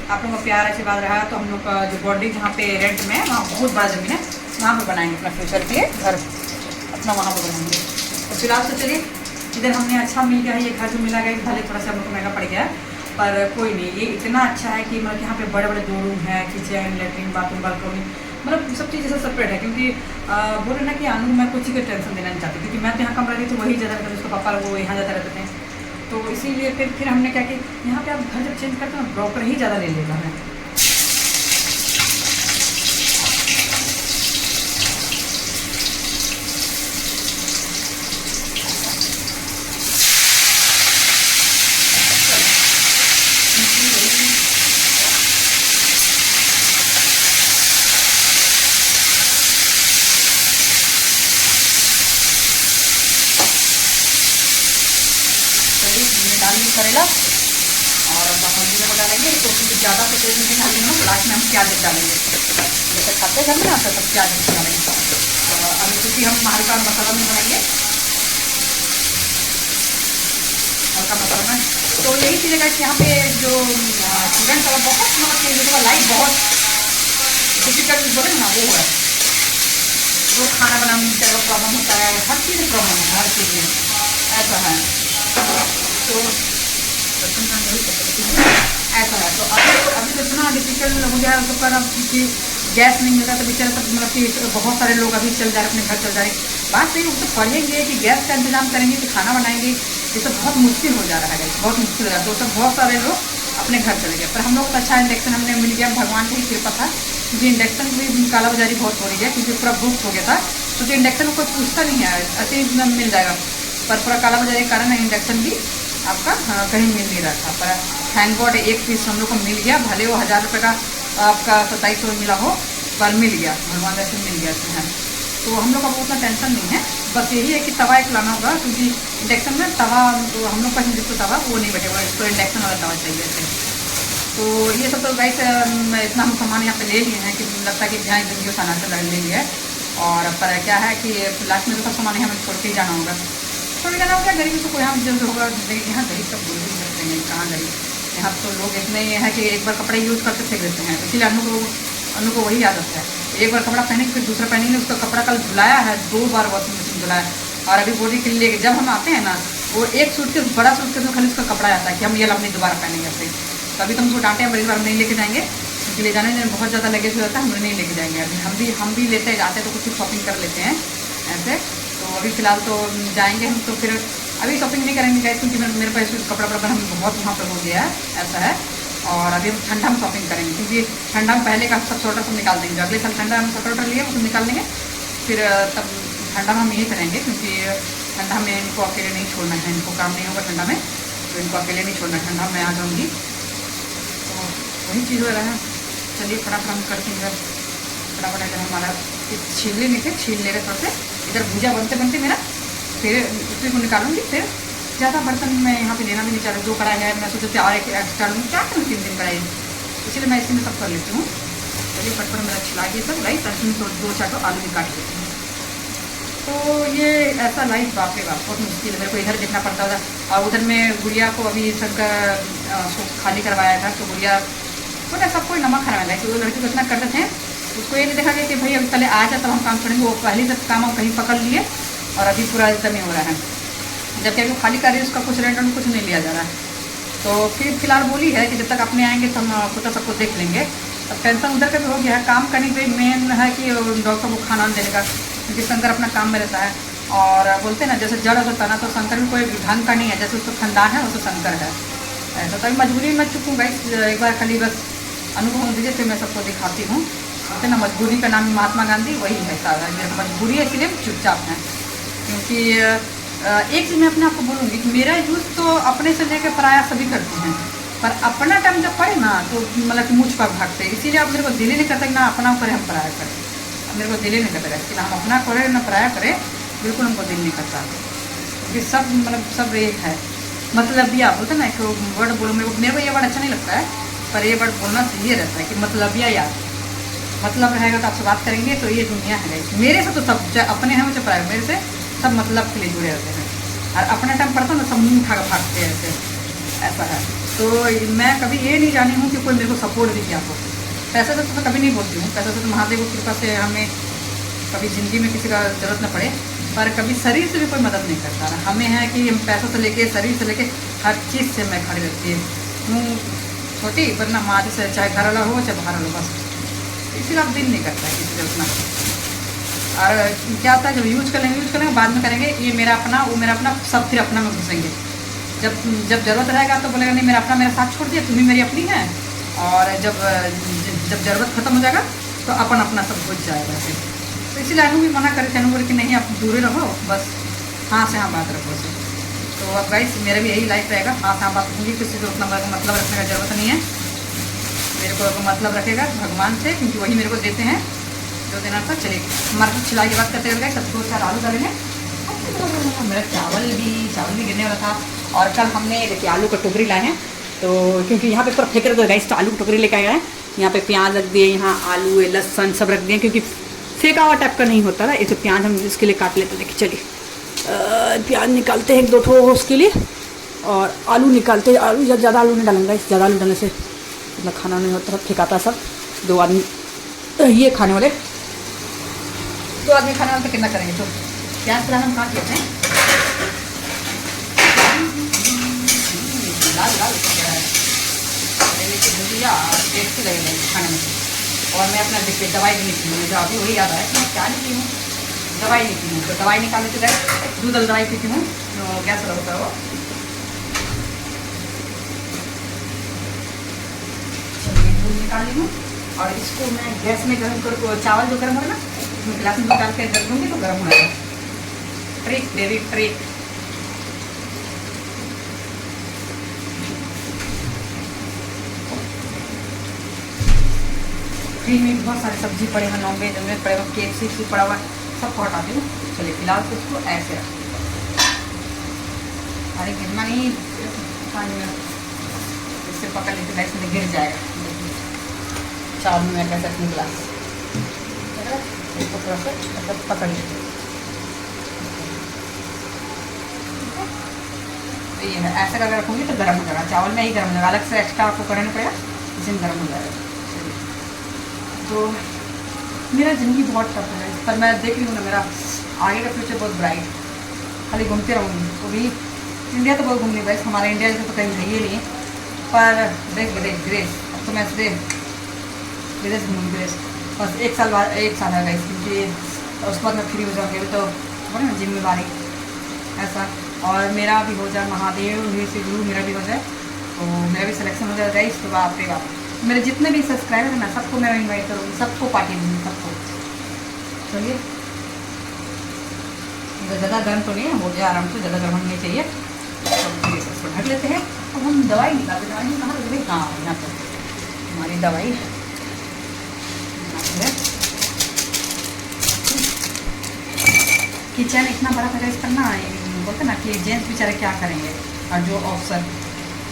आप लोगों का प्यार आशीर्वाद रहा तो हम लोग का जो बॉडी जहाँ पे रेंट में है वहाँ बहुत बड़ा ज़मीन है, वहाँ पर बनाएंगे अपना फ्यूचर के लिए घर अपना, वहाँ पर बनाएंगे। तो फिलहाल तो चलिए इधर हमने अच्छा मिल गया है, ये घर जो मिला गया भले थोड़ा सा हम लोग को महंगा पड़ गया है, पर कोई नहीं। ये इतना अच्छा है कि मतलब यहाँ पे बड़े बड़े 2 रूम है, किचन लेटरिन बाथरूम बालकनी, मतलब सब चीज़ जैसा सेपरेट है। क्योंकि बोले ना कि अनु मैं कुछ का टेंशन देना नहीं चाहती, क्योंकि मैं तो यहाँ कम रहती थी, वही ज़्यादा रहता था, उसका पापा वो यहाँ ज़्यादा रहते थे। तो इसीलिए फिर हमने क्या कि यहाँ पे आप घर जब चेंज करते हैं ब्रोकर ही ज़्यादा ले लेता है। डाल ली करेला और अब हल्दी में डालेंगे तो क्योंकि ज़्यादा तो तेल नहीं डालेंगे ना, लास्ट में हम प्याज डालेंगे। जैसे खाते घर में ना तो सब प्याज डालेंगे। अभी क्योंकि हम हल्का मसाला नहीं बनाएंगे, हल्का मसाला में। तो यही चीज़ है कि यहाँ पे जो स्टूडेंट है बहुत मतलब लाइफ बहुत डिफिकल्ट बोले ना वो है, वो खाना बनाने में चाहे प्रॉब्लम होता है, हर चीज़ में प्रॉब्लम होता है, हर चीज़ में ऐसा है। तो ऐसा है। तो अभी तो इतना डिफिकल्ट हो गया है तो पर अब क्योंकि गैस नहीं मिलता तो बेचारे तक मतलब कि बहुत सारे लोग अभी चल जा रहे अपने घर चल जा रहे। बात सही वो तो पढ़ेंगे कि गैस का इंतजाम करेंगे कि खाना बनाएंगे, ये सब बहुत मुश्किल हो जा रहा है, बहुत मुश्किल हो रहा है। तो सब बहुत सारे लोग अपने घर चले गए, पर हम लोग को अच्छा इंडक्शन हमने मिल गया, भगवान की कृपा था। क्योंकि इंडक्शन भी काला बाजारी बहुत हो रही है, क्योंकि पूरा बुक हो गया था, क्योंकि इंडक्शन को कोई पूछता नहीं है, ऐसे ही मिल जाएगा। पर पूरा काला बाजारी के कारण इंडक्शन भी आपका कहीं मिल नहीं रहा था। पर थैंक गॉड एक पीस हम लोग को मिल गया, भले वो 1000 रुपये का आपका 2700 मिला हो, पर मिल गया, भगवान ऐसे मिल गया है। तो हम लोग का उतना टेंशन नहीं है। बस यही है कि तवा एक लाना होगा, क्योंकि इंडक्शन में तवा तो हम लोग का जिसको तवा वो नहीं बैठेगा, इसको इंडक्शन वाला तवा चाहिए ऐसे। तो ये सब तो गाइस इतना हम सामान यहाँ पे ले लिए हैं कि लगता है कि जहाँ जिंदगी खाना से ले लिए। और पर क्या है कि लास्ट में तो सब सामान हमें छोड़ के ही जाना होगा। छोड़ के जाना होगा, गरीब तो कोई यहाँ जल्द होगा, यहाँ गरीब सब बोल भी सकते हैं, कहाँ गरीब यहाँ तो लोग इतने ये है कि एक बार कपड़े यूज़ करके फेंक देते हैं, इसीलिए अनु को वही आदत है, एक बार कपड़ा पहने फिर दूसरा पहनेंगे। उसका कपड़ा कल धुलाया है, 2 बार वॉशिंग मशीन धुलाया। और अभी बॉडी के लिए जब हम आते हैं ना, वो एक सूटकेस बड़ा सूटकेस में खाली उसका कपड़ा आता है कि हम ये अपनी दोबारा पहनेंगे अपने। तभी तो हमको डांटे हैं, इस बार हम नहीं लेके जाएंगे क्योंकि ले जाने में बहुत ज़्यादा लगेज हो जाता है, हम नहीं लेके जाएंगे। अभी हम भी लेते जाते तो कुछ शॉपिंग कर लेते हैं ऐसे। तो अभी फ़िलहाल तो जाएंगे हम, तो फिर अभी शॉपिंग नहीं करेंगे गाइस क्योंकि मेरे पास कपड़ा हम बहुत वहाँ पर हो गया है, ऐसा है। और अभी हम ठंडा में शॉपिंग करेंगे क्योंकि ठंडा में पहले का सब स्वेटर सब निकाल देंगे। अगले साल ठंडा में स्वेटर लिए वो सब निकाल देंगे, फिर तब ठंडा में हम यही करेंगे क्योंकि ठंडा में इनको अकेले नहीं छोड़ना है, इनको काम नहीं होगा ठंडा में, तो इनको अकेले नहीं छोड़ना है, ठंडा में आ जाऊँगी। तो वही चीज़ हो रहा है। चलिए फटाफट हम करते हैं, फटाफट अगर हमारा छील ले नहीं थे, छील ले रहे थोड़े से, इधर भूजा बनते बनते मेरा, फिर उसी को निकालूंगी। फिर ज़्यादा बर्तन मैं यहाँ पे लेना भी नहीं चाह रही, 2 कढ़ाई है, मैं सोचती और एक एक्स्ट्रा लूँ, क्या करूँ 3 दिन कढ़ाई, इसलिए मैं इसी में सब कर लेती हूँ। चलिए फटफट मेरा छिला गया सब लाइट, इसमें 2-4 आलू भी काट देती हूँ। तो ये ऐसा लाइफ बाप रे बाप बहुत मुश्किल है, मेरे को इधर देखना पड़ता था। और उधर में गुड़िया को अभी सबका खाली करवाया था, तो गुड़िया तो सबको नमक खराब है कि वो लड़की को इतना करते थे, उसको ये नहीं देखा गया कि भाई अभी पहले आ जाए तब हम काम करेंगे। वो पहले से काम हम कहीं पकड़ लिए और अभी पूरा एकदम ही हो रहा है, जबकि अभी खाली कर रही है उसका कुछ रेंट कुछ नहीं लिया जा रहा है। तो फिर फिलहाल बोली है कि जब तक अपने आएंगे तो हम खुद सबको देख लेंगे। अब टेंशन उधर का भी हो गया है, काम करने पे मेन है कि डॉक्टर को खाना देने का, क्योंकि शंकर अपना काम में रहता है। और बोलते हैं ना जैसे जड़ होता है ना, तो शंकर भी कोई ढंग का नहीं है, जैसे उसका खानदान है वैसे शंकर है ऐसा। तो अभी मजबूरी में चुकूँ गाइस, एक बार खाली बस अनुभव दीजिए फिर मैं सबको दिखाती हूँ। कहते ना मजबूरी का नाम महात्मा गांधी, वही है सारा, मजबूरी है इसलिए चुपचाप है। क्योंकि एक चीज़ मैं अपने आपको बोलूँगी कि मेरा यूज़ तो अपने से लेकर पराया सभी करते हैं, पर अपना टाइम जब पड़े ना तो मतलब कि मुझ पर भागते हैं। इसीलिए अब मेरे को दिल ही नहीं करता कि ना अपना करें हम पराया करें, अब मेरे को दिल ही नहीं करता कि ना हम अपना करें ना पराया करें, बिल्कुल हमको दिल नहीं करता। क्योंकि सब मतलब सब एक है, मतलब भी आप बोलते ना एक वर्ड बोलो, मेरे को ये वर्ड अच्छा नहीं लगता है, पर ये वर्ड बोलना चाहिए रहता है कि मतलब या याद, मतलब रहेगा तो आपसे बात करेंगे। तो ये दुनिया है मेरे से, तो सब चाहे अपने हैं चाहे पराए, मेरे से सब मतलब के लिए जुड़े रहते हैं। और अपना टाइम पड़ता ना सब मुँह उठा कर भागते हैं ऐसे, ऐसा है। तो मैं कभी ये नहीं जानी हूँ कि कोई मेरे को सपोर्ट भी किया हो। पैसे से तो कभी नहीं बोलती हूँ, पैसे से तो महादेव की कृपा से हमें कभी ज़िंदगी में किसी का ज़रूरत न पड़े, पर कभी शरीर से भी कोई मदद नहीं करता। हमें है कि हम पैसों से लेके शरीर से लेके हर चीज़ से मैं खड़ी रहती हूँ छोटी, वरना माँ से चाहे घर वाला हो चाहे बाहर वाला, बस इसीलिए अब दिल नहीं करता है किसी से उतना। और क्या होता है जब यूज करेंगे बाद में करेंगे, ये मेरा अपना वो मेरा अपना, सब फिर अपना में घुसेंगे। जब ज़रूरत रहेगा तो बोलेगा नहीं मेरा अपना मेरा साथ छोड़ दिया, तुम्हें मेरी अपनी है। और जब ज़रूरत खत्म हो जाएगा तो अपन अपना सब घुस जाएगा फिर। तो इसीलिए अनु भी मना करे थे, अनु बोले कि नहीं आप दूर रहो, बस हाँ से हाँ बात रखो से। तो अब गाइस मेरा भी यही लाइफ रहेगा, हाँ से हाँ बात रखूँगी, किसी से उतना मतलब रखने का ज़रूरत नहीं है। मेरे को मतलब रखेगा भगवान से, क्योंकि वही मेरे को देते हैं जो देना था। चलिए मार्केट छिलाई की बात करते गए, सब 2-4 आलू डालेंगे। मेरा चावल भी गिरने वाला था। और कल हमने देखिए आलू का टोकरी लाए हैं, तो क्योंकि यहाँ पे पूरा फेंक रहे थे गाइस, तो आलू की टोकरी लेके आए हैं। यहाँ पे प्याज रख दिए, यहाँ आलू लहसुन सब रख दिए, क्योंकि फेंका हुआ टाइप का नहीं होता ना, इसे प्याज हम इसके लिए काट लेते। देखिए चलिए प्याज निकालते हैं 1-2 ठो उसके लिए, और आलू निकालते हैं। आलू ज़्यादा आलू नहीं डालेंगे, ज़्यादा आलू डालने से मतलब खाना नहीं होता, फेंकाता सब। 2 आदमी ये खाने वाले, 2 आदमी खाने वाले तो कितना करेंगे। तो प्याज फिलहाल हम काट लेते हैं, लाल लाल भुजिया टेस्टी लगेगा खाने में। और मैं अपना देखिए दवाई भी नहीं पी हूँ, मुझे अभी वही याद है कि मैं क्या नहीं पी हूँ, दवाई नहीं पी हूँ। तो दवाई निकाल लेते हैं, दूध वाली दवाई पीती हूँ जो गैस वाला होता है वो। चलिए दूध निकाल ली हूँ, और इसको मैं गैस में गर्म कर, चावल जो गर्म हो ना उसमें गिलास में डाल के रख दूँगी तो गर्म हो जाएगा। Trick baby trick. फ्रिज में बहुत सारे सब्जी पड़े हैं, नॉनवेज पड़े हुए, KFC पड़ा हुआ, सबको हटाती हूँ। चलिए फिलहाल तो उसको ऐसे रख, अरे गिरना नहीं, इससे पकड़ लेते हैं, इसमें गिर जाएगा। चावल में कैसे अपनी गिलास इसको थोड़ा सा पकड़ लेते। ये है, ऐसे अगर रखूँगी तो गर्म हो जाएगा, चावल में ही गर्म हो जाएगा, अलग से एक्स्ट्रा आपको करना पड़ेगा, इसमें गर्म हो जाएगा। तो मेरा ज़िंदगी बहुत टफ है, पर मैं देख रही हूँ ना मेरा आगे का फ्यूचर बहुत ब्राइट, खाली घूमते रहूँगी। तो भी इंडिया तो बहुत घूमनी बस, हमारे इंडिया से तो कहीं है ही नहीं, पर देख विदेश विदेश अब तो मैं विदेश घूमूँगी विदेश बस। 1 साल बाद 1 साल है गाइस, क्योंकि उसके बाद मैं फ्री हो जाऊँगी। अभी तो बोले ना जिम्मेवारी ऐसा, और मेरा भी हो जाए, महादेव ही से गुरु मेरा भी हो जाए, तो मेरा भी सिलेक्शन हो जाए गाइस। तो बाप रे बाप, मेरे जितने भी सब्सक्राइबर हैं ना सबको मैं इनवाइट करूँगी, सबको पार्टी दूँगी, सबको। चलिए ज़्यादा गर्म तो नहीं है, हो गया आराम से, ज़्यादा गर्म नहीं चाहिए। तो इसको ढक लेते हैं। अब हम दवाई निकालते, दवाई कहाँ रख गई? हाँ यहाँ पर हमारी दवाई है। किचन इतना बड़ा था इस पर ना, बोलते ना कि जेंट्स बेचारे क्या करेंगे, और जो ऑफिसर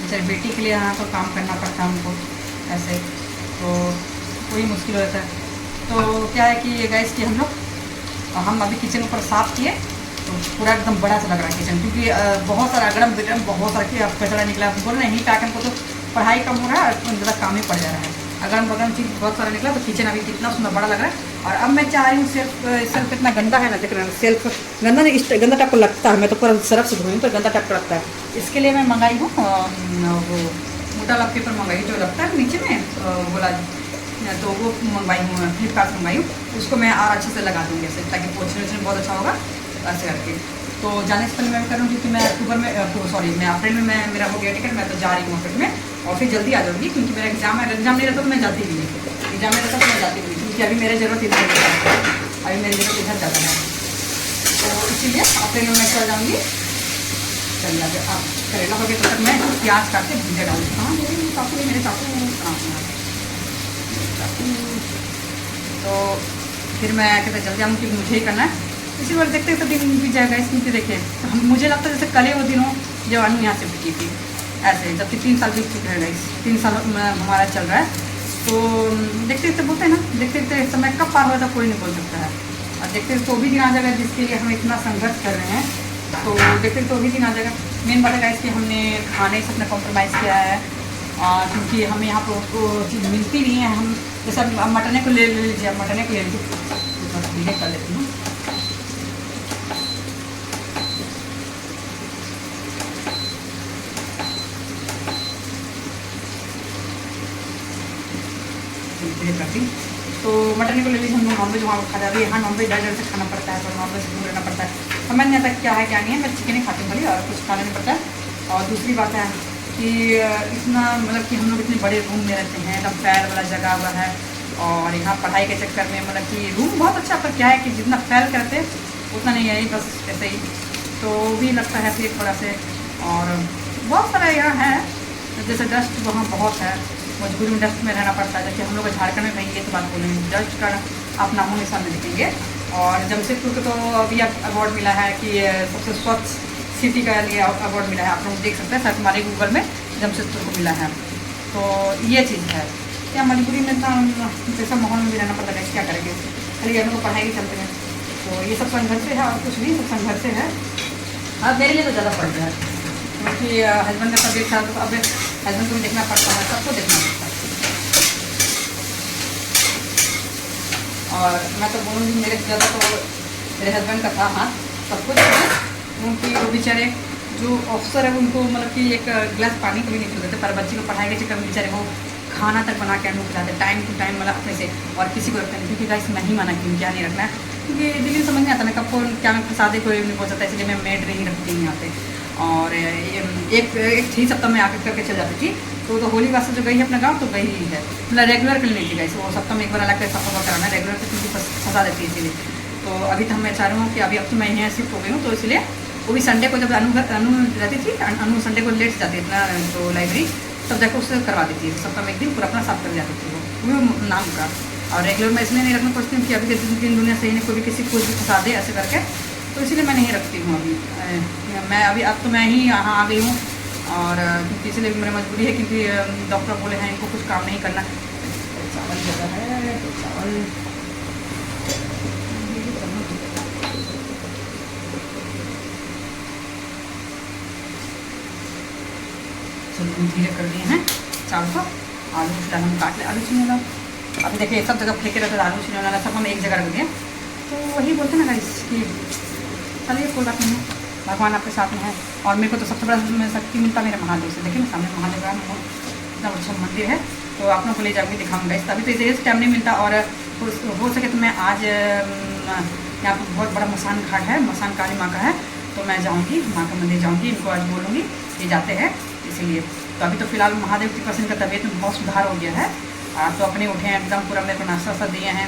बेचारे बेटी के लिए यहाँ तो काम करना पड़ता है उनको ऐसे, तो वही मुश्किल हो जाता है। तो क्या है कि गैस कि हम अभी किचन ऊपर साफ़ किए, तो पूरा एकदम बड़ा सा लग रहा है किचन, क्योंकि बहुत सारा अगड़म बिगड़म बहुत सारा कचरा निकला। बोल रहे हैं टाइम को तो पढ़ाई कम हो रहा है और ज़्यादा काम ही पड़ जा रहा है, अगड़म बगड़म चीज़ बहुत सारा निकला। तो किचन अभी कितना सुंदर बड़ा लग रहा है। और अब मैं चाह रही हूँ सेल्फ इतना गंदा है ना, देख रहे हैं सेल्फ गंदा नहीं, इस गंदा टाइप को लगता है, मैं तो पूरा सरफ से धोई तो गंदा टाइप को लगता है। इसके लिए मैं मंगाई हूँ वो मोटा लग पेपर मंगाई, जो लगता है नीचे में बोला, तो वो मंगवाई हूँ, फ्लिपकार्ट से मंगवाई हूँ। उसको मैं और अच्छे से लगा दूँगी ऐसे, ताकि पोछने वोछने बहुत अच्छा होगा ऐसे करके। तो जाने से पहले मैं करूँ, क्योंकि मैं अक्टूबर में मैं अप्रैल में मेरा हो गया टिकट, मैं तो जा रही हूँ अप्रैल में, और फिर जल्दी आ जाऊँगी, क्योंकि मेरा एग्जाम है। एग्जाम नहीं रहता तो मैं जाती भी नहीं, एग्जाम में रहता तो मैं जाती भी नहीं, क्योंकि अभी मेरी ज़रूरत इधर है, अभी मेरी ज़रूरत इधर ज़्यादा है। तो इसीलिए अप्रैल में मैं चल जाऊँगी। चलिए आगे आप करेला हो गया, तो तक मैं प्याज काट के भूजा डाल दूँ। हाँ मेरे चाकू तो फिर मैं कहते जल्दी आऊँ, क्योंकि मुझे ही करना है। इसी बार देखते तो दिन बीत जाएगा इसमें। देखिए मुझे लगता है जैसे कल ही वो दिन हो जब अनु यहाँ शिफ्ट की थी, ऐसे जबकि 3 साल बीत चुके हैं गाइस, 3 साल हमारा चल रहा है। तो देखते देखते बोलते हैं ना, देखते देखते समय कब पार हुआ था कोई नहीं बोल सकता है। और देखते देखते वो भी दिन आ जाएगा जिसके लिए हम इतना संघर्ष कर रहे हैं, तो देखते तो भी दिन आ जाएगा। मेन बात है गाइस कि हमने खाने से अपना कॉम्प्रोमाइज़ किया है, क्योंकि हमें यहाँ पर वो चीज़ मिलती नहीं है। हम जैसे मटने को ले लीजिए, मटने को ले लीजिए, कर लेती हूँ। करती तो मटन को ले लीजिए, हम लोग नॉनवेज वहाँ खा जाते हैं, यहाँ नॉनवेज डर से खाना पड़ता है, तो नॉनवेज से दूर रहना पड़ता है। समझ नहीं आता क्या है क्या नहीं है, मैं चिकन ही खाती हूँ भली, और कुछ खाना नहीं पड़ता है। और दूसरी बात है कि इतना मतलब कि हम लोग इतने बड़े रूम में रहते हैं, एकदम फैल वाला जगह हुआ है, और यहाँ पढ़ाई के चक्कर में मतलब कि रूम बहुत अच्छा, पर क्या है कि जितना फैल करते उतना नहीं है, बस ऐसे ही। तो भी लगता है फिर थोड़ा से, और बहुत सारा यहाँ है, जैसे डस्ट वहाँ बहुत है, मजबूरी में डस्ट में रहना पड़ता है। जबकि हम लोग झारखंड में कहीं ये तो बात बोलेंगे, डस्ट का आप नामों निशान में दिखेंगे। और जमशेदपुर को तो अभी अवार्ड मिला है कि सबसे स्वच्छ सिटी का लिए अवार्ड मिला है, आप लोग देख सकते हैं, सर्च हमारे गूगल में जमशेदपुर को मिला है। तो ये चीज़ है, क्या मजबूरी में इतना जैसा माहौल में भी रहना पड़ता है, क्या करेंगे, खाली हम लोग पढ़ाई के चलते हैं। तो ये सब संघर्ष से है और कुछ नहीं, सब संघर्ष से है। अब मेरे लिए तो ज़्यादा पड़ गया है, क्योंकि हस्बैंड का तबीयत खराब, तो अब हस्बैंड को भी देखना पड़ता है, सबको देखना पड़ता है। और मैं तो बोलूँगी मेरे ज़्यादा तो मेरे हस्बैंड का था हाथ सब कुछ, क्योंकि वो बेचारे जो ऑफिसर है उनको मतलब कि एक गिलास पानी को भी नहीं देते, पर बच्चे को पढ़ाई के चक्कर में बेचारे वो खाना तक बना के अनु खिलाते टाइम टू टाइम, मतलब अपने से, और किसी को रखते नहीं, क्योंकि गाइस नहीं मना क्यों क्या नहीं रखना है, क्योंकि दिल्ली में समझ नहीं आता ना कब को क्या में फंसा दे, कोई नहीं बोल सकता, इसलिए मैं मेड नहीं रखती हूँ यहाँ पे। और एक 3 सप्ताह में आकर करके चल जाती थी। तो होली वास्ते जो गई है अपना गाँव, तो गई ही है, मतलब रेगुलर कर नहीं थी गाइस, वो सप्ताह में एक बार अलग कर सफा कराना, रेगुलर तो क्योंकि फंसा देती है इसीलिए। तो अभी तो मैं चाह रही हूँ कि अभी अब तो मैं यहाँ शिफ्ट हो गई हूँ, तो इसलिए वो भी संडे को जब अनु रहती थी, अनु संडे को लेट जाती थी ना तो लाइब्रेरी, तब जाकर उससे करवा देती थी, सप्ताह में एक दिन पूरा अपना साफ कर जाती थी वो नाम का। और रेगुलर मैं इसलिए नहीं रखना पड़ती हूँ कि अभी के दिन दुनिया सही नहीं, कोई भी किसी को भी फंसा दे ऐसे करके, तो इसीलिए मैं नहीं रखती हूँ अभी। मैं अभी अब तो मैं ही यहाँ आ गई हूँ, और इसलिए मेरी मजबूरी है, क्योंकि डॉक्टर बोले हैं इनको कुछ काम नहीं करना। चावल ज़्यादा है तो चावल एकदम धीरे कर दिए हैं चावल को। आलू फिलहाल हम काट ले, आलू छीने वाला अभी देखिए सब जगह फेंके रहते, आलू छीने वाला सब हम एक जगह रख दिए। तो वही बोलते हैं ना गाइस कि चलिए कोई बात नहीं है, भगवान आपके साथ में है। और मेरे को तो सबसे बड़ा शक्ति मिलता मेरे महादेव से। देखिए ना सामने महादेव का इतना अच्छा मंदिर है, तो आप लोगों को ले जाऊँगी, दिखाऊँगा इस। अभी तो इसे टाइम नहीं मिलता, और हो सके तो मैं आज यहाँ पर बहुत बड़ा मसान घाट है, मसान काली माँ का है, तो मैं जाऊँगी माँ का मंदिर जाऊँगी, इनको आज बोलूँगी ये जाते हैं इसीलिए। तो अभी तो फिलहाल महादेव की पसंद का तबीयत में बहुत सुधार हो गया है। आप तो अपने उठे हैं एकदम पूरा, मेरे को नाश्ता सा दिए हैं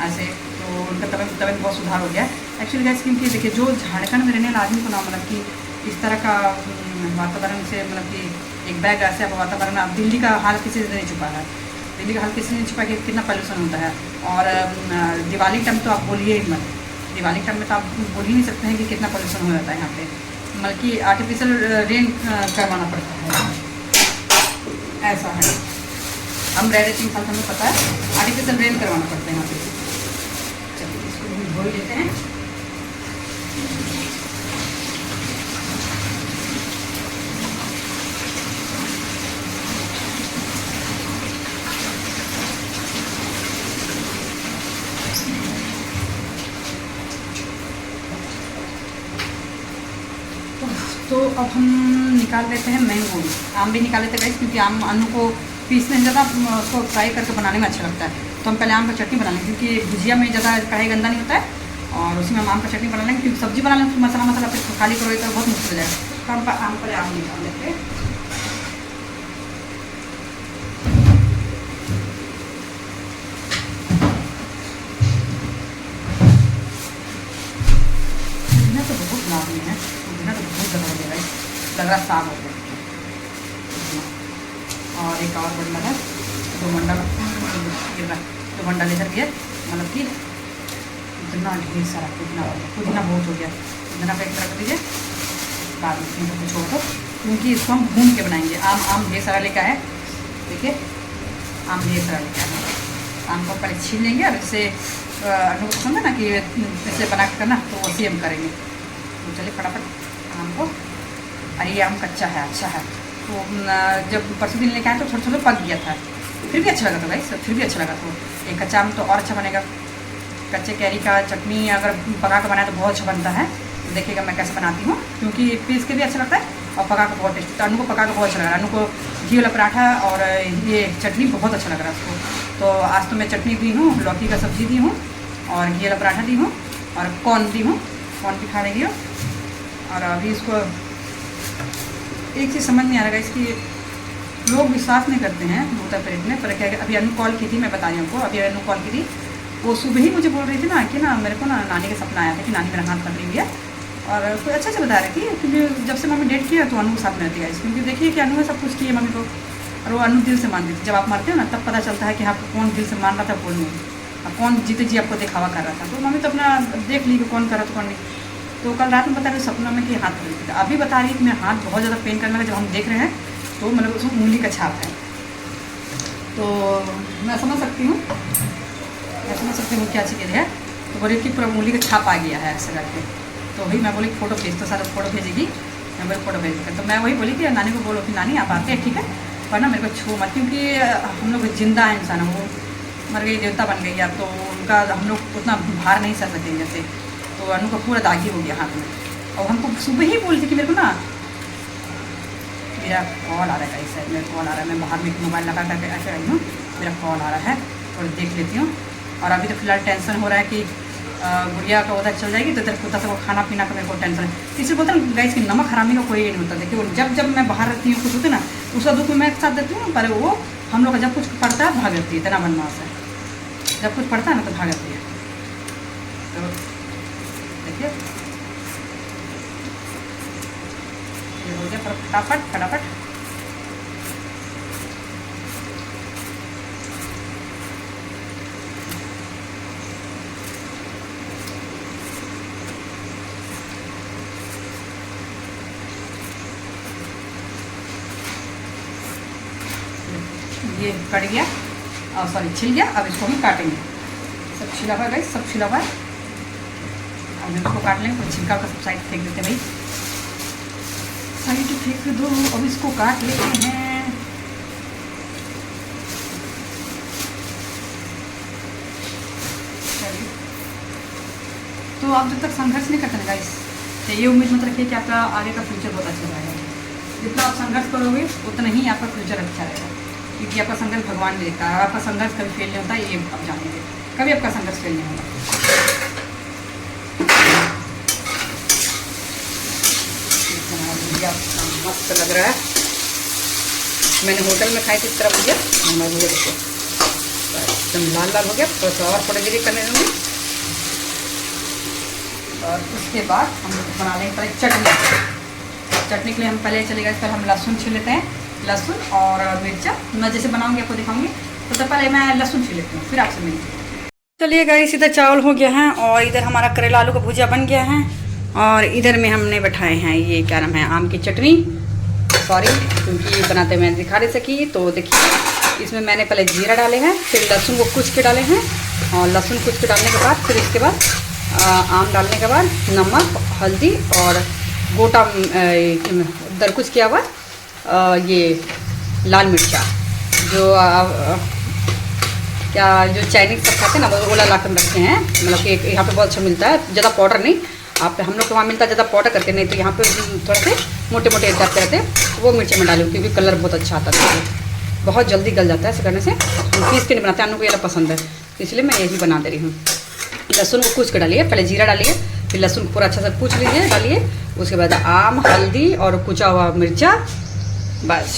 ऐसे, तो उनका तबीयत बहुत सुधार हो गया है एक्चुअली गाइस। क्योंकि देखिए जो झारखंड में रहने वाला आदमी को ना मतलब कि इस तरह का वातावरण से मतलब कि एक बैग ऐसे वातावरण, अब दिल्ली का हाल किसी से नहीं छुपा है, दिल्ली का हाल किसी ने छुपा कि कितना पॉल्यूशन होता है। और दिवाली टाइम तो आप बोलिए ही मत, दिवाली टाइम में तो आप बोल ही नहीं सकते हैं कि कितना पॉल्यूशन हो जाता है यहाँ पे, मतलब कि आर्टिफिशियल रेन करवाना पड़ता है, ऐसा है। हम रह रहे 3 साल, हमें पता है आर्टिफिशियल रेन करवाना पड़ता है यहाँ पे। चलिए इसको भी धो लेते हैं। तो अब हम निकाल लेते हैं मैंगो भी, आम भी निकाल लेते हैं गाइस, क्योंकि आम अनु को पीसने में ज़्यादा उसको फ्राई करके बनाने में अच्छा लगता है। तो हम पहले आम का चटनी बना लेंगे, क्योंकि भुजिया में ज़्यादा कहीं गंदा नहीं होता है, और उसी में हम आम का चटनी बना लेंगे। क्योंकि सब्जी बना लेंगे फिर मसाला फिर खाली करोगे तो बहुत मुश्किल हो जाएगा। तो हम आम पर आम निकाल लेते हैं। पुदीना तो बहुत लाभ है, पुदीना तो बहुत ज़्यादा हो गया, लग रहा साग हो गया। और एक और बंडल है, 2 बंडल गिर रहा है, 2 बंडल इधर भी है, मतलब कि इतना ढेर सारा पुदीना हो गया, पुदीना बहुत हो गया। पुदीना पे एक रख दीजिए, बाद में इसमें कुछ छोड़ दो, क्योंकि इसको हम भून के बनाएंगे। आम ढेर सारा लेकर आए, देखिए आम ढेर सारा लेकर आए। आम को पहले छील लेंगे, और इससे अनु को पसंद है ना कि ऐसे बना के करना, तो वैसे हम करेंगे। तो चलिए फटाफट आम को, अरे ये आम कच्चा है, अच्छा है। तो जब परसों दिन लेके आए तो थोड़ा पक गया था, फिर भी अच्छा लगा था भाई, फिर भी अच्छा लगा। तो एक कच्चा आम तो और अच्छा बनेगा। कच्चे कैरी का चटनी अगर पका के बनाए तो बहुत अच्छा बनता है। तो देखिएगा मैं कैसे बनाती हूँ, क्योंकि पीस के भी अच्छा लगता है और पका के बहुत टेस्ट। तो अनु को पका के बहुत अच्छा लग रहा है, अनु को घी वाला पराठा और ये चटनी बहुत अच्छा लग रहा है उसको। तो आज तो मैं चटनी दी हूँ, लौकी का सब्ज़ी दी हूँ, और घी वाला पराठा दी हूँ, और कॉर्न दी हूँ, कॉर्न भी खा लेगी। और अभी इसको एक चीज़ समझ नहीं आ रहा है इसकी, लोग विश्वास नहीं करते हैं भूता प्रेत में। पर क्या अभी अनु कॉल की थी, मैं बता रही हूँ आपको, अभी अनु कॉल की थी, वो सुबह ही मुझे बोल रही थी ना कि ना मेरे को ना नानी का सपना आया था कि नानी मेरा हाथ पकड़ी हुई है, और कोई अच्छा से बता रही थी। क्योंकि जब से मम्मी डेट किया तो अनु के साथ में रहती है, क्योंकि देखिए कि अनु ने सब कुछ किया मम्मी को, और वो अनु दिल से मानती थी। जब आप मरते हो ना तब पता चलता है कि आपको कौन दिल से मान रहा था, कौन नहीं, और कौन जीते जी आपको दिखावा कर रहा था। तो मम्मी तो अपना देख ली कि कौन कर रहा था कौन नहीं। तो कल रात में बता रही सपना में कि हाथ पकड़ी थी, अभी बता रही कि मेरा हाथ बहुत ज़्यादा पेन करने लगा जब हम देख रहे हैं, तो मतलब उसमें उंगली का छाप है। तो मैं समझ सकती हूँ क्या चीज़ है। तो बोले कि पूरा उंगली का छाप आ गया है ऐसे करके। तो वही मैं बोली फ़ोटो भेज, तो सारा फ़ोटो भेजेगी, मैं बोली फ़ोटो भेज। तो मैं वही बोली कि नानी को बोलो कि नानी आप आते हैं ठीक है, पर ना मेरे को छू मत, क्योंकि हम लोग जिंदा है इंसान, वो मर गई देवता बन गई अब, तो उनका हम लोग उतना भार नहीं सह सकेंगे जैसे। तो अनु का पूरा दागी हो गया हाथ में, और हमको सुबह ही बोली थी कि मेरे को ना मेरा कॉल आ रहा है, ऐसा मेरा कॉल आ रहा है, मैं बाहर में मोबाइल लगा करके ऐसे आई हूँ, मेरा कॉल आ रहा है और देख लेती हूँ। और अभी तो फिलहाल टेंशन हो रहा है कि गुड़िया का उधर चल जाएगी तो इधर कुत्ता सबको खाना पीना का मेरे को टेंशन है। इसलिए बोलते हैं गाइस कि नमक हरामी का कोई नहीं होता। देखिए जब मैं बाहर रहती हूँ कुछ होते ना, उसका दुख में मैं एक साथ देती हूँ, पर वो हम लोग का जब कुछ पड़ता है भाग जाती है, इतना बनवास है, जब कुछ पड़ता है ना तो भाग जाती है। तो देखिए ये हो गया फटाफट ये कट गया, सॉरी छिल गया। अब इसको हम काटेंगे, सब छिला हुआ है गाइस, सब छिला हुआ है। अब इसको काट लेंगे, तो छिलका का सब साइड फेंक देते हैं भाई, साइड फेंक दो। अब इसको काट लेते हैं। तो आप जब तक संघर्ष नहीं करते ना गाइस, तो ये उम्मीद मत रखिए कि आपका आगे का फ्यूचर बहुत अच्छा रहेगा। जितना आप संघर्ष करोगे उतना ही आपका फ्यूचर अच्छा रहेगा, क्योंकि आपका संघर्ष भगवान भी देखता है। आपका संघर्ष कभी फेल नहीं होता, ये आप जानेंगे, कभी आपका संघर्ष फेल नहीं होगा। मस्त लग रहा है। मैंने होटल में खाई थी इस तरह भुजिया, हमारा भुजिया देखो एकदम लाल लाल हो गया। थोड़ा सा और थोड़ी देरी करने दूँगी और उसके बाद हम बना लेंगे पहले चटनी। चटनी के लिए हम पहले चले गए, पहले हम लहसुन छील लेते हैं, लहसुन और मिर्चा। मैं जैसे बनाऊँगी आपको दिखाऊँगी, तो पहले मैं लहसुन छील लेती हूँ, फिर आपसे मिलूँगी। चलिए गाइस, इधर चावल हो गया है और इधर हमारा करेला आलू का भुजिया बन गया है और इधर में हमने बैठाए हैं ये क्या नाम है, आम की चटनी। सॉरी, क्योंकि बनाते मैं दिखा नहीं सकी। तो देखिए इसमें मैंने पहले जीरा डाले हैं, फिर लहसुन को कुच के डाले हैं और लहसुन कुच के डालने के बाद फिर इसके बाद आम डालने के बाद नमक, हल्दी और गोटा दरकुच किया हुआ ये लाल मिर्चा, जो क्या जो चाइनीज सब खाते हैं ना, वो ला कर रखे हैं। मतलब कि यहाँ पे बहुत अच्छा मिलता है, ज़्यादा पाउडर नहीं। आप हम लोग को वहाँ मिलता है ज़्यादा पाउडर करके, नहीं तो यहाँ पे थोड़ा से मोटे मोटे टाइप के रहते हैं, वो मिर्ची में डालूँ क्योंकि कलर बहुत अच्छा आता है। बहुत जल्दी गल जाता है ऐसे करने से। हम पीस के नहीं बनाते, हम लोग को ये पसंद है, इसलिए मैं यही बना दे रही हूँ। लहसुन को कूच के डालिए, पहले जीरा डालिए, फिर लहसुन को पूरा अच्छा से कूच लीजिए, डालिए। उसके बाद आम, हल्दी और कुचा हुआ मिर्चा, बस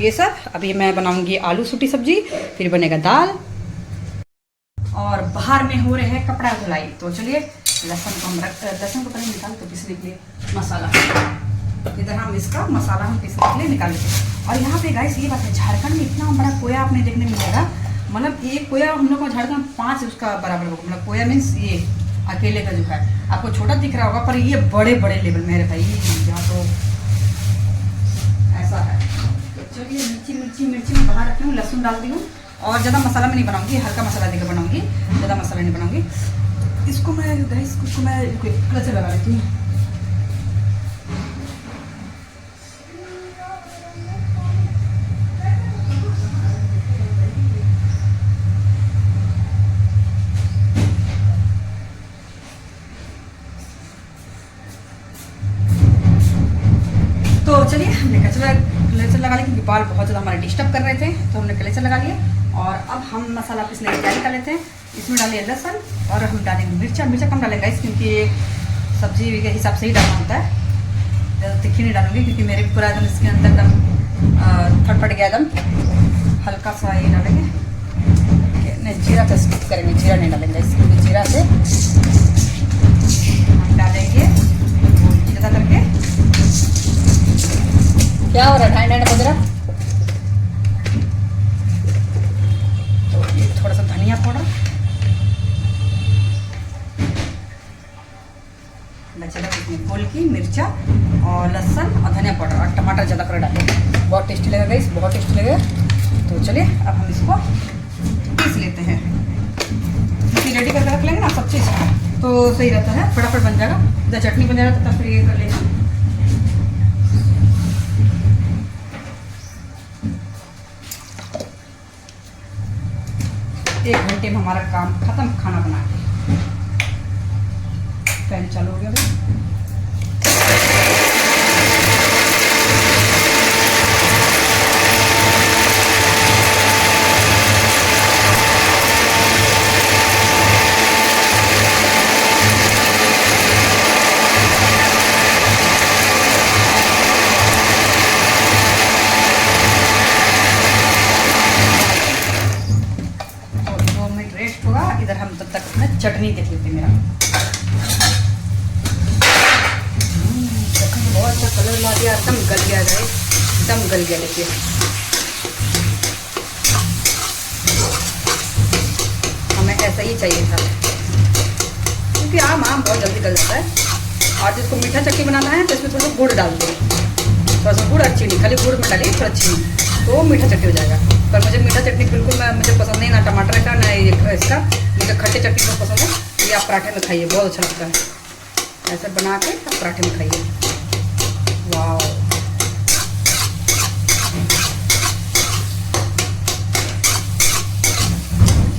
ये सब। अभी मैं बनाऊँगी आलू सूटी सब्जी, फिर बनेगा दाल। और बाहर में हो रहे हैं कपड़ा धुलाई। तो चलिए लहसुन को हम लहसुन को पहले निकाल तो पीसने के लिए मसाला, इधर हम इसका मसाला हम पीसने के लिए निकाल लेते हैं। और यहाँ पे गाइस ये बात है, झारखंड में इतना बड़ा कोया आपने देखने मिलेगा। मतलब एक कोया हम लोग को झारखंड 5 उसका बराबर होगा। मतलब कोया मीन्स ये अकेले का जो है, आपको छोटा दिख रहा होगा, पर ये बड़े बड़े लेवल में है भाई। यहाँ तो ऐसा है। तो चलिए मिर्ची मैं बाहर रखी हूँ, लहसुन डाल दी हूँ और ज़्यादा मसाला में नहीं बनाऊंगी, हल्का मसाला देकर बनाऊंगी, ज़्यादा मसाला नहीं बनाऊंगी। इसको मैं गाइस इसको मैं कलर से लगा लेती हूँ। तो चलिए हमने कलेचर लगा लिया, क्योंकि बाल बहुत ज़्यादा हमारे डिस्टर्ब कर रहे थे, तो हमने कलेचर लगा लिया। और अब हम मसाला पीसने की तैयारी कर लेते हैं। इसमें डालिए लहसुन और हम डालेंगे मिर्चा कम डालेंगे इस, क्योंकि सब्जी के हिसाब से ही डालना होता है। ज़्यादा तीखी नहीं डालूंगी क्योंकि मेरे पूरा एकदम इसके अंदर एकदम फटफट गया एकदम। हल्का सा ये डालेंगे, नहीं जीरा का स्किप करेंगे, जीरा नहीं डालेंगे इसमें। जीरा से हम डालेंगे ज़्यादा करके। क्या हो रहा है, 9 बज रहा। तो ये थोड़ा सा धनिया पाउडर, फूल की मिर्चा और लहसुन और धनिया पाउडर और टमाटर ज़्यादा कर डालेंगे, बहुत टेस्टी लगेगा इस, बहुत टेस्टी लगेगा। तो चलिए अब हम इसको पीस लेते हैं। क्योंकि रेडी करके रख लेंगे ना सब चीज़, तो सही रहता है, फटाफट बन जाएगा। जब चटनी बन जाएगा तब फिर ये कर लेंगे। 1 घंटे में हमारा काम खत्म, खाना बना के। फैन चालू हो गया भाई। इधर हम तब तक अपना चटनी देख लेते हैं। मेरा चटनी बहुत अच्छा कलर ला दिया, एकदम गल गया है, एकदम गल गया। देखिए हमें ऐसा ही चाहिए था, क्योंकि आम बहुत जल्दी गल जाता है। और जिसको मीठा चटनी बनाना है तो इसमें थोड़ा सा गुड़ डाल दो, थोड़ा सा गुड़ और चीनी, खाली गुड़ में डालिए थोड़ा चीनी, तो मीठा चटनी हो जाएगा। पर मुझे मीठा चटनी बिल्कुल मुझे पसंद नहीं, ना टमाटर का ना इसका। मुझे खट्टे चटनी बहुत पसंद है। ये आप पराठे में खाइए, बहुत अच्छा लगता है। ऐसे बना के आप पराठे में खाइए, वाह।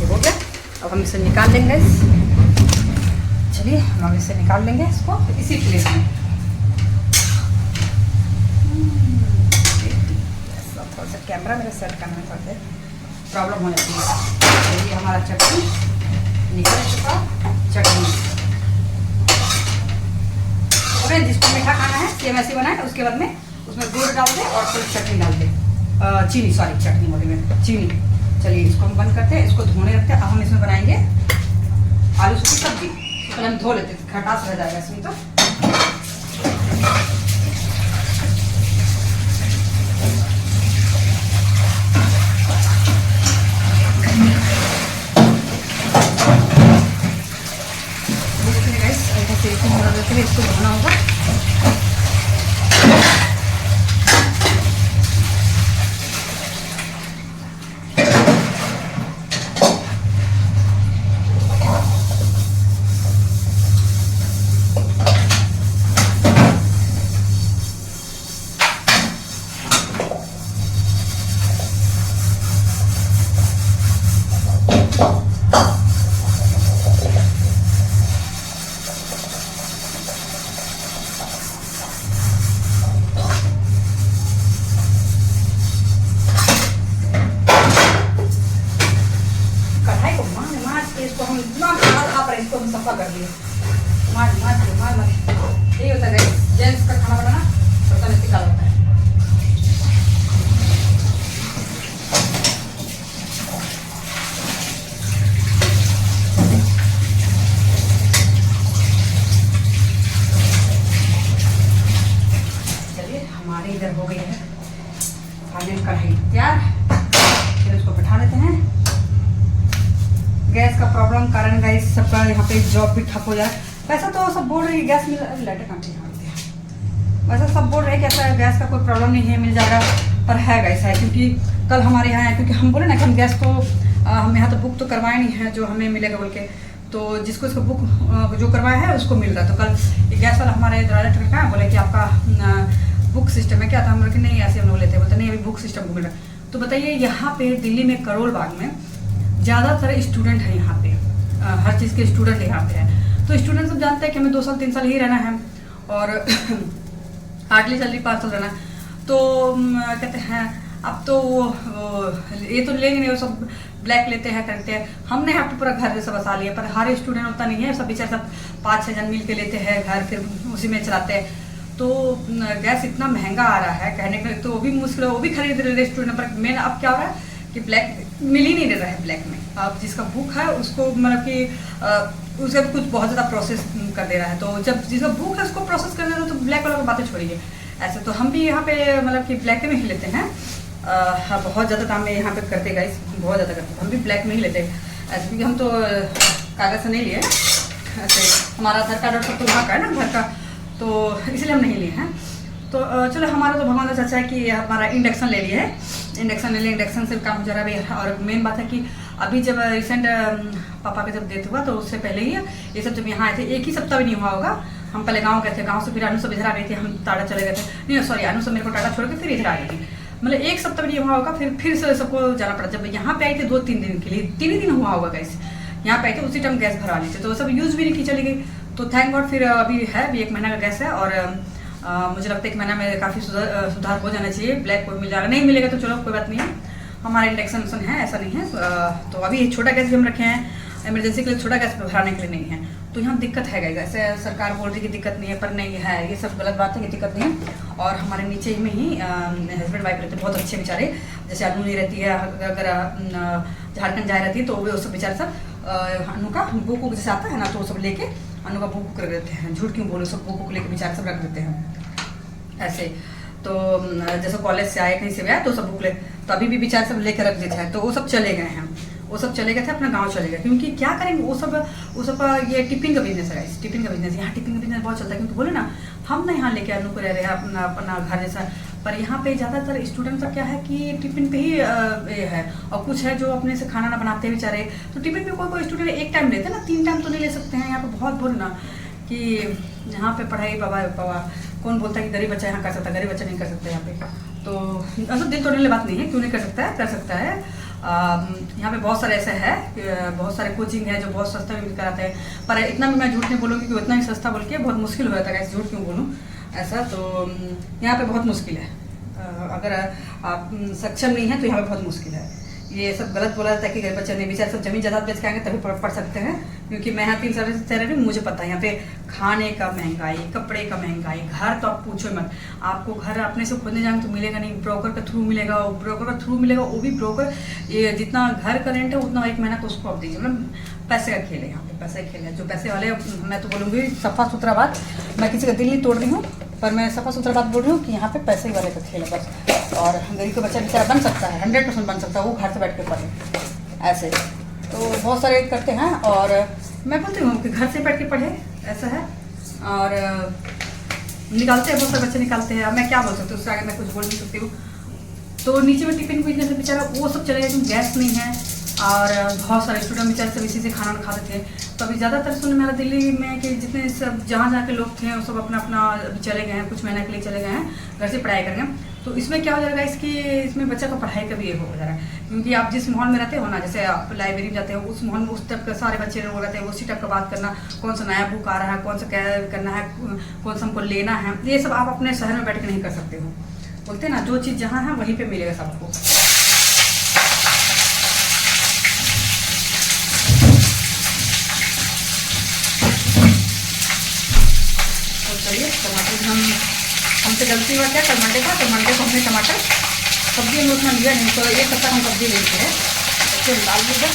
हो गया, अब हम इसे निकाल लेंगे। चलिए हम अब इसे निकाल लेंगे इसको इसी प्लेस में। थोड़ा सा कैमरा मेरा सेट करने में थोड़ा प्रॉब्लम हो जाती है। ये हमारा चटनी निकल चुका। चटनी और जिसको मीठा खाना है सेम ऐसे बनाए, उसके बाद में उसमें गुड़ डाल दे और फिर चटनी डाल दे, चीनी, सॉरी चटनी बोली मैं, चीनी। चलिए इसको हम बंद करते हैं, इसको धोने रखते हैं। अब हम इसमें बनाएंगे आलू की सब्जी। तो पहले हम धो लेते हैं, खटास रह जाएगा इसमें। तो इसको धोना होगा। इसको हम सफा कर दिए। मार यही होता है जेंट्स का खाना बनाना, बर्तन ऐसे काला होता है। चलिए हमारे इधर हो गई है फाइनल कढ़ाई तैयार। फिर उसको बैठा लेते हैं। गैस का प्रॉब्लम कारण गाइस सबका यहाँ पे जॉब भी ठप हो जाए। वैसा तो सब बोल रही है गैस मिल, लाइटर कहाँ है, वैसा सब बोल रहे हैं कि ऐसा गैस का कोई प्रॉब्लम नहीं है, मिल जाएगा। पर है गाइस है, क्योंकि कल हमारे यहाँ है, क्योंकि हम बोले ना कि हम गैस तो हम यहाँ तो बुक तो करवाए नहीं है जो हमें मिलेगा बोल के। तो जिसको इसको बुक जो करवाया है उसको मिल रहा है। तो कल गैस वाला हमारे डायरेक्टर का बोले कि आपका बुक सिस्टम है क्या था। हम लोग नहीं ऐसे हम लोग लेते, बोलते नहीं अभी बुक सिस्टम मिल रहा है। तो बताइए यहाँ पे दिल्ली में करोल बाग में ज़्यादातर स्टूडेंट है यहाँ पे, हर चीज़ के स्टूडेंट यहाँ पे है। तो स्टूडेंट सब जानते हैं कि हमें 2 साल 3 साल ही रहना है और हार्डली सैलरी 5 साल रहना है। तो कहते हैं अब तो ये तो लेंगे नहीं, वो सब ब्लैक लेते हैं करते हैं। हमने यहाँ पे पूरा घर जैसा बसा लिया, पर हर स्टूडेंट होता नहीं है, सब बेचारे सब 5-6 जन मिल के लेते हैं घर, फिर उसी में चलाते हैं। तो गैस इतना महंगा आ रहा है कहने के लिए, तो वो भी मुश्किल है, वो भी खरीद रहे स्टूडेंट। पर मेन अब क्या हो रहा है कि ब्लैक मिल ही नहीं रहा है ब्लैक में। अब जिसका बुक है उसको मतलब कि उसका कुछ बहुत ज़्यादा प्रोसेस कर दे रहा है। तो जब जिसका बुक है उसको प्रोसेस कर देना, तो ब्लैक वाला बातें छोड़िए। ऐसे तो हम भी यहाँ पे मतलब कि ब्लैक में ही लेते हैं। बहुत ज़्यादा काम में यहाँ पे करते गाइस, बहुत ज़्यादा करते, हम भी ब्लैक में ही लेते हैं ऐसे, क्योंकि हम तो कागज़ से नहीं लिए ऐसे, हमारा आधार कार्ड और सब तो वहाँ का है ना घर का, तो इसलिए हम नहीं लिए हैं। तो चलो हमारा तो भगवान का सच्चा है कि हमारा इंडक्शन ले लिया है, इंडक्शन ले लिया, इंडक्शन से काम हो जा रहा है अभी। और मेन बात है कि अभी जब रिसेंट पापा का जब डेथ हुआ तो उससे पहले ही ये सब जब यहाँ आए थे, 1 ही सप्ताह भी नहीं हुआ होगा। हम पहले गांव गए थे, गांव से फिर अनु सब इधर आ गई थी, हम टाटा चले गए थे, नहीं सॉरी अनु सब मेरे को टाटा छोड़ के फिर इधर आ गई थी। मतलब 1 सप्ताह भी नहीं हुआ होगा, फिर से सबको जाना पड़ा। जब यहाँ पे आई थी 2-3 दिन के लिए, 3 ही दिन हुआ होगा गैस यहाँ पे आई थी, उसी टाइम गैस भरा ली थी, तो सब यूज़ भी नहीं की, चली गई। तो थैंक गॉड फिर अभी है, अभी 1 महीना का गैस है। और मुझे लगता है कि महीना में काफ़ी सुधार हो जाना चाहिए। ब्लैक कोई मिल जाएगा, नहीं मिलेगा तो चलो कोई बात नहीं है, हमारा इंडक्शन है, ऐसा नहीं है। तो अभी छोटा गैस भी हम रखे हैं इमरजेंसी के लिए, छोटा गैस भराने के लिए नहीं है। तो यहाँ दिक्कत है गाइस, ऐसे सरकार बोल रही है कि दिक्कत नहीं है, पर नहीं है, ये सब गलत बात है कि दिक्कत नहीं है। और हमारे नीचे में ही हस्बैंड वाइफ रहते हैं, बहुत अच्छे बेचारे। जैसे अनु नहीं रहती है, अगर झारखंड जा रहती है तो वो सब बेचारे सब अनु का बुक जैसे आता है ना, तो वो सब लेके अनु का बुक रख देते हैं। झूठ क्यों बोलो, सब बुक लेके बेचारे सब रख देते हैं ऐसे। तो जैसे कॉलेज से आए, कहीं से भी आए तो सब बुक ले, तो अभी भी बेचारे सब लेके रख देते हैं। तो वो सब चले गए हैं, वो सब चले गए थे, अपना गांव चले गए, क्योंकि क्या करेंगे वो सब ये टिफिन का बिजनेस है, टिफिन का बिजनेस। यहाँ टिफिन का बिजनेस बहुत चलता है, क्योंकि बोले ना हम ना यहाँ लेके अनु को रह रहे हैं अपना घर जैसा। पर यहाँ पे ज़्यादातर स्टूडेंट का क्या है कि टिफिन पे ही ये है, और कुछ है जो अपने से खाना ना बनाते हैं बेचारे। तो टिफिन पे कोई स्टूडेंट 1 टाइम लेते हैं ना, 3 टाइम तो नहीं ले सकते हैं। यहाँ पे बहुत बोले ना कि यहाँ पे पढ़ाई बाबा कौन बोलता है कि गरीब बच्चा यहाँ कर सकता है, गरीब बच्चा नहीं कर सकता यहाँ पे। तो ऐसा दिल तोड़ने वाली बात नहीं है, क्यों नहीं कर सकता है, कर सकता है। यहाँ पे बहुत सारे ऐसे है, बहुत सारे कोचिंग है जो बहुत सस्ता में कराते हैं, पर इतना भी मैं झूठ नहीं बोलूँगी कि उतना ही सस्ता बोल के बहुत मुश्किल हो जाता है, ऐसे झूठ क्यों बोलूँ ऐसा। तो यहाँ पे बहुत मुश्किल है, अगर आप सक्षम नहीं है तो यहाँ पे बहुत मुश्किल है। ये सब गलत बोला जाता है कि गरीब बच्चे नहीं, बेचारे सब जमीन जायदाद बेच के आएंगे तभी पढ़ सकते हैं, क्योंकि मैं यहाँ 3 साल से रह रही हूँ, मुझे पता है यहाँ पे खाने का महंगाई, कपड़े का महंगाई, घर तो आप पूछो मत। आपको घर अपने से खोदने जाएंगे तो मिलेगा नहीं, ब्रोकर के थ्रू मिलेगा, वो भी ब्रोकर ये जितना घर का रेंट है उतना 1 महीना का उसको आप दीजिए। मतलब पैसे का खेल है यहाँ पे, पैसे का खेल है। जो पैसे वाले, मैं तो बोलूँगी सफ़ा सुथरा बात, मैं किसी का दिल नहीं तोड़ रही हूँ, पर मैं सफ़ा सुथरा बात बोल रही हूँ कि यहाँ पे पैसे वाले का खेल है बस। और गरीब का बच्चा बेचारा बन सकता है, 100% बन सकता है, वो घर से बैठ के पढ़े ऐसे। तो बहुत सारे करते हैं, और मैं बोलती हूँ कि घर से बैठ के पढ़े ऐसा है। और निकालते हैं, बहुत सारे बच्चे निकालते हैं। अब मैं क्या बोल सकती हूँ, उससे आगे मैं कुछ बोल नहीं सकती हूँ। तो नीचे में टिफिन बिजनेस से बेचारा वो सब चलेगा, क्योंकि गैस नहीं है, और बहुत सारे स्टूडेंट बेचारे सब इसी से खाना खा देते हैं। तो अभी ज़्यादातर सुनने में आ रहा दिल्ली में कि जितने सब जहाँ के लोग थे वो सब अपना अपना चले गए हैं, कुछ महीने के लिए चले गए हैं घर से पढ़ाई करेंगे। तो इसमें क्या हो जाएगा, इसमें बच्चा का पढ़ाई का भी ये हो जा रहा है, क्योंकि आप जिस माहौल में रहते हो ना, जैसे आप लाइब्रेरी में जाते हो, उस माहौल में उस टाइप के सारे बच्चे लोग रहते हैं, उसी टाइप का बात करना, कौन सा नया बुक आ रहा है, कौन सा क्या करना है, कौन सा हमको लेना है, ये सब आप अपने शहर में बैठ के नहीं कर सकते हो। बोलते हैं ना, जो चीज़ जहाँ है वहीं पर मिलेगा सबको। चलिए टमाटर हमसे गलती हुआ क्या, टमाटर को हमने टमाटर सब्जी में उतना लिया नहीं, तो एक सप्ताह हम सब्जी लेते हैं, अच्छे डाल दीजिए।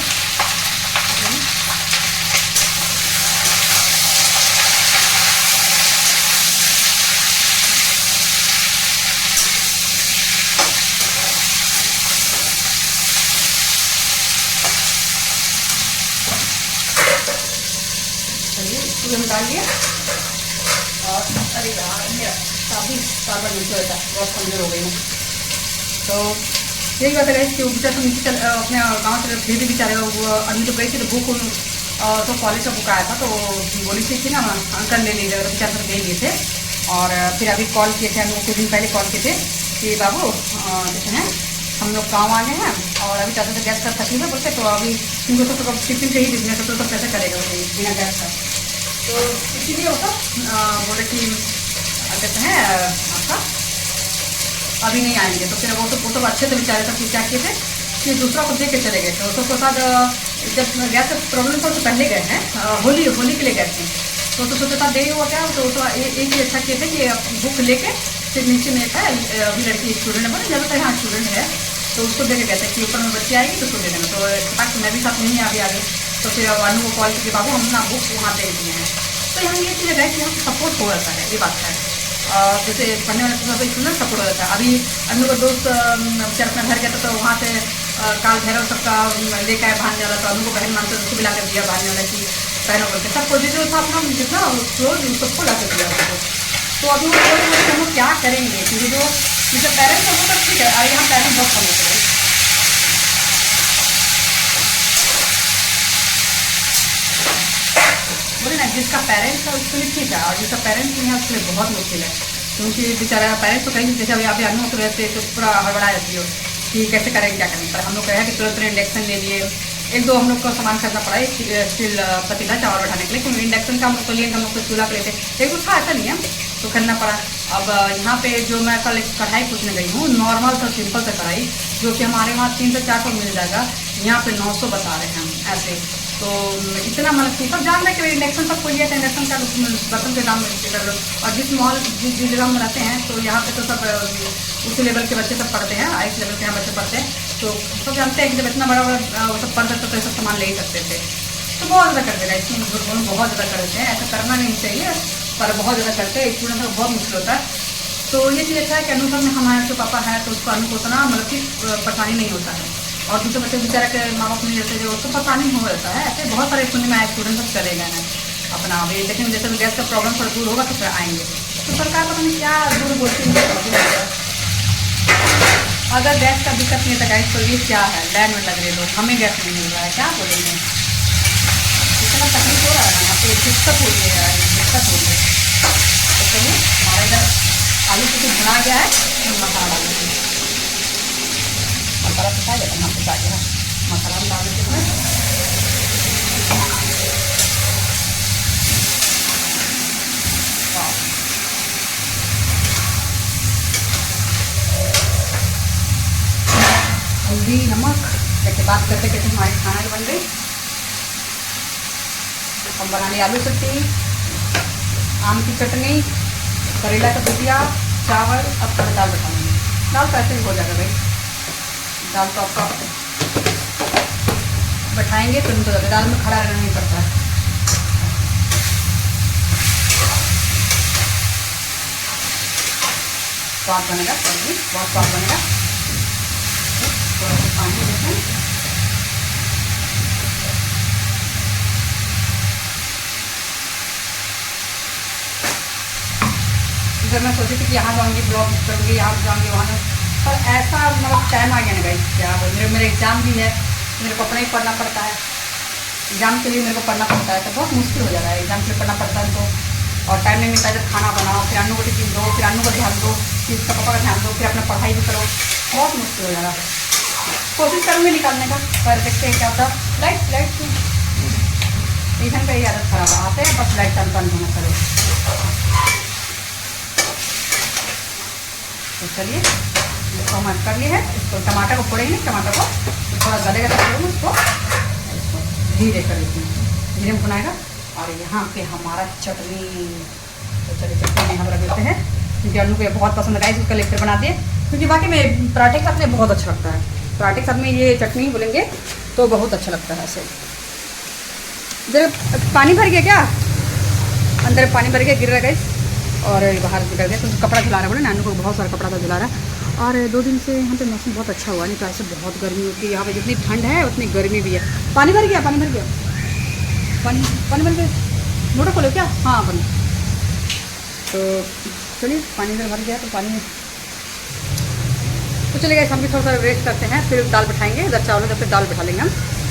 चलिए इसको हम डाल लिया। और अरे यार मेरा काफ़ी बार नीचे होता है, बहुत कमजोर हो गई हूँ। तो यही बात है कि वो बेचारा नीचे अपने गाँव से फिर भी बेचारे वो अभी तो गई थी, तो बुक तो कॉलेज का बुक आया था, तो बोली थी ना अंकल ले लीजिएगा, तो बेचारा सब दे लिए थे। और फिर अभी कॉल किए थे, हम कुछ दिन पहले कॉल किए थे कि बाबू जैसे हैं हम लोग गाँव आ गए हैं, और अभी ज़्यादा से गैस का तकलीफ है बोलते, तो अभी उनको तो टिफिन से ही बिजनेस तो कैसे करेगा वो बिना गैस का। तो इसीलिए वो सब बोले कि कहते हैं आपका अभी नहीं आएंगे। तो फिर वो तो अच्छे से बेचारे सब क्या किए थे कि दूसरा को दे के चले गए थे। उसके साथ जब गैस का प्रॉब्लम था तो पहले गए हैं, होली के लिए गए थे, तो सोचते था देरी हुआ क्या, तो एक ही अच्छा किए थे कि बुक लेके फिर नीचे में था अभी लड़की स्टूडेंट है, बोले ज़्यादातर यहाँ स्टूडेंट है, तो उसको दे के गए थे कि ऊपर में बच्ची आएगी तो उसको दे देना। तो फटाक मैं भी साथ नहीं अभी आ गई, तो फिर अनु को कॉल करके बाबू हम ना बुक वहाँ दे दिए हैं। तो यहाँ ये चीज़ है कि यहाँ सपोर्ट हो जाता है, ये बात है। जैसे पढ़ने वाले स्टूडेंट सपोर्ट हो जाता है। अभी अनु का दोस्त बेचारा अपना घर गया था, तो वहाँ से काल भैरव सबका लेकर आए भागने वाला, तो अनु को बहन मानते उसको भी ला कर दिया भागने वाला की बहनों बोलते सबको जो था अपना जितना क्लोज सबको ला कर दिया उसको। तो अभी वो बोल रहे हम लोग क्या करेंगे, क्योंकि जो पेरेंट्स है वो तो ठीक है, और यहाँ पेरेंट्स बहुत कम होते हैं। बोले ना जिसका पेरेंट्स है उसके लिए ठीक है, और जिसका पेरेंट्स नहीं है उसके लिए बहुत मुश्किल है, क्योंकि बेचारा पेरेंट्स तो कहीं जैसे अभी आप अनु तो रहते तो पूरा हड़बड़ा जाती हो कि कैसे करेंगे क्या करेंगे। पर हम लोग कहे कि तुरंत इंडक्शन ले लिए, 1-2 हम लोग को सामान खरीदना पड़ा स्टील पतीला चावल बैठाने के लिए, क्योंकि इंडक्शन का हम लोग को लिए, हम लोग को चूल्हा के लेते एक तो था ऐसा नहीं है, तो खरीदना पड़ा। अब यहाँ पे जो मैं कल कढ़ाई पूछने गई हूँ, नॉर्मल सा सिंपल सा कढ़ाई, जो कि हमारे वहाँ 300-400 मिल जाएगा, यहाँ पे 900 बता रहे हैं हम ऐसे। तो इतना मतलब सब जान रहे हैं कि इंडक्शन सबको लिया था, इंडक्शन का बर्तन के दाम कर लो। और जिस जगह में रहते हैं तो यहाँ पे तो सब उसी लेवल के बच्चे सब पढ़ते हैं, हाई लेवल के यहाँ बच्चे पढ़ते हैं, तो सब जानते हैं कि जब इतना बड़ा वो सब पढ़ सकते तो सब सामान ले ही सकते थे। तो बहुत ज़्यादा कर देगा इसमें, बहुत ज़्यादा कर देते हैं, ऐसा करना नहीं चाहिए, पर बहुत ज़्यादा करते हैं, स्टूडेंट को बहुत मुश्किल होता है। तो ये चीज़ अच्छा है कि अनु में हमारे जो पापा है तो उसको अनु को उतना मतलब कि परेशानी नहीं होता है, और दूसरे बच्चे बेचारे के माँ बाप नहीं रहते जो उसको परेशानी हो जाता है। ऐसे बहुत सारे सुनने में आए स्टूडेंट सब चले गए हैं अपना अभी, लेकिन जैसे गैस का प्रॉब्लम थोड़ा दूर होगा तो फिर आएंगे। तो सरकार पता नहीं क्या दूर बोलती है। अगर गैस का दिक्कत नहीं था गैस, तो ये क्या है लैंड में लग रहे लोग, हमें गैस नहीं मिल रहा है, क्या बोलेंगे। इतना तकलीफ हो रहा है ना यहाँ पे, दिक्कत हो रही है, दिक्कत हो रही है। तो चलिए हमारे इधर आलू कुछ बना गया है, मसाला डाल दीजिए, मसाला पका गया, यहाँ पे मसाला हम डाल देते हैं। हल्दी नमक देखिए, बात करते करते हमारी खाना ही बन गई। हम बना लिए आलू सब्जी, आम की चटनी, करेला का भुजिया, चावल। अब थोड़ा दाल बैठाऊंगी। दाल तो ऐसे ही हो जाएगा भाई, दाल तो आपका बैठाएंगे तो नहीं, तो दाल में खड़ा रहना नहीं पड़ता है। स्वाद बनेगा, सब्जी बहुत स्वाद बनेगा। थोड़ा सा पानी देखें। जब मैं सोची थी कि यहाँ जाऊँगी, ब्लॉग करूँगी, यहाँ जाऊँगी, वहाँ जाऊँगी, पर ऐसा मतलब टाइम आ गया ना गाइस, क्या मेरे एग्ज़ाम भी है, मेरे को अपना ही पढ़ना पड़ता है। एग्ज़ाम के लिए मेरे को पढ़ना पड़ता है, तो बहुत मुश्किल हो जाता है। एग्ज़ाम के लिए पढ़ना पड़ता है तो, और टाइम नहीं मिलता है। जब खाना बनाओ, फिर अन्नू को टिफिन दो, फिर अन्नू का ध्यान दो, फिर उसका पापा का ध्यान दो, फिर अपना पढ़ाई भी करो, बहुत मुश्किल हो जा रहा है। कोशिश करूँगी निकालने का, पर देखते हैं क्या होता है। लाइट ईधन का ही आदत खराब है, आते हैं बस लाइट बंद होना करो। तो चलिए, इसको हम कर लिए है। इसको टमाटर को फोड़ेंगे, टमाटर को थोड़ा गलेगा तो फोड़ेंगे उसको धीरे कर लेते हैं, धीरे में बनाएगा। और यहाँ पे हमारा चटनी, तो चलिए चटनी यहाँ पर रख देते हैं, क्योंकि आलू को बहुत पसंद है। उसका लेकर बना दिए, क्योंकि बाकी में पराठे के साथ में बहुत अच्छा लगता है। पराठे के साथ में ये चटनी बोलेंगे तो बहुत अच्छा लगता है। ऐसे जब पानी भर गया क्या, अंदर पानी भर गया, गिर रहा है और बाहर निकल गया। तो कपड़ा धुला रहा है, बोले नानू को बहुत सारा कपड़ा धुला रहा है। और 2 दिन से यहाँ पे मौसम बहुत अच्छा हुआ, नहीं तो ऐसे बहुत गर्मी होती है। यहाँ पे जितनी ठंड है उतनी गर्मी भी है। पानी भर गया, पानी भर गया, पानी भर गया। मोटर खोलो क्या? हाँ बंद। तो चलिए, पानी इधर भर गया तो पानी, तो चलिए गाइस हम भी थोड़ा सा रेस्ट करते हैं, फिर दाल बैठाएंगे। इधर चावल है तो फिर दाल बैठा लेंगे हम।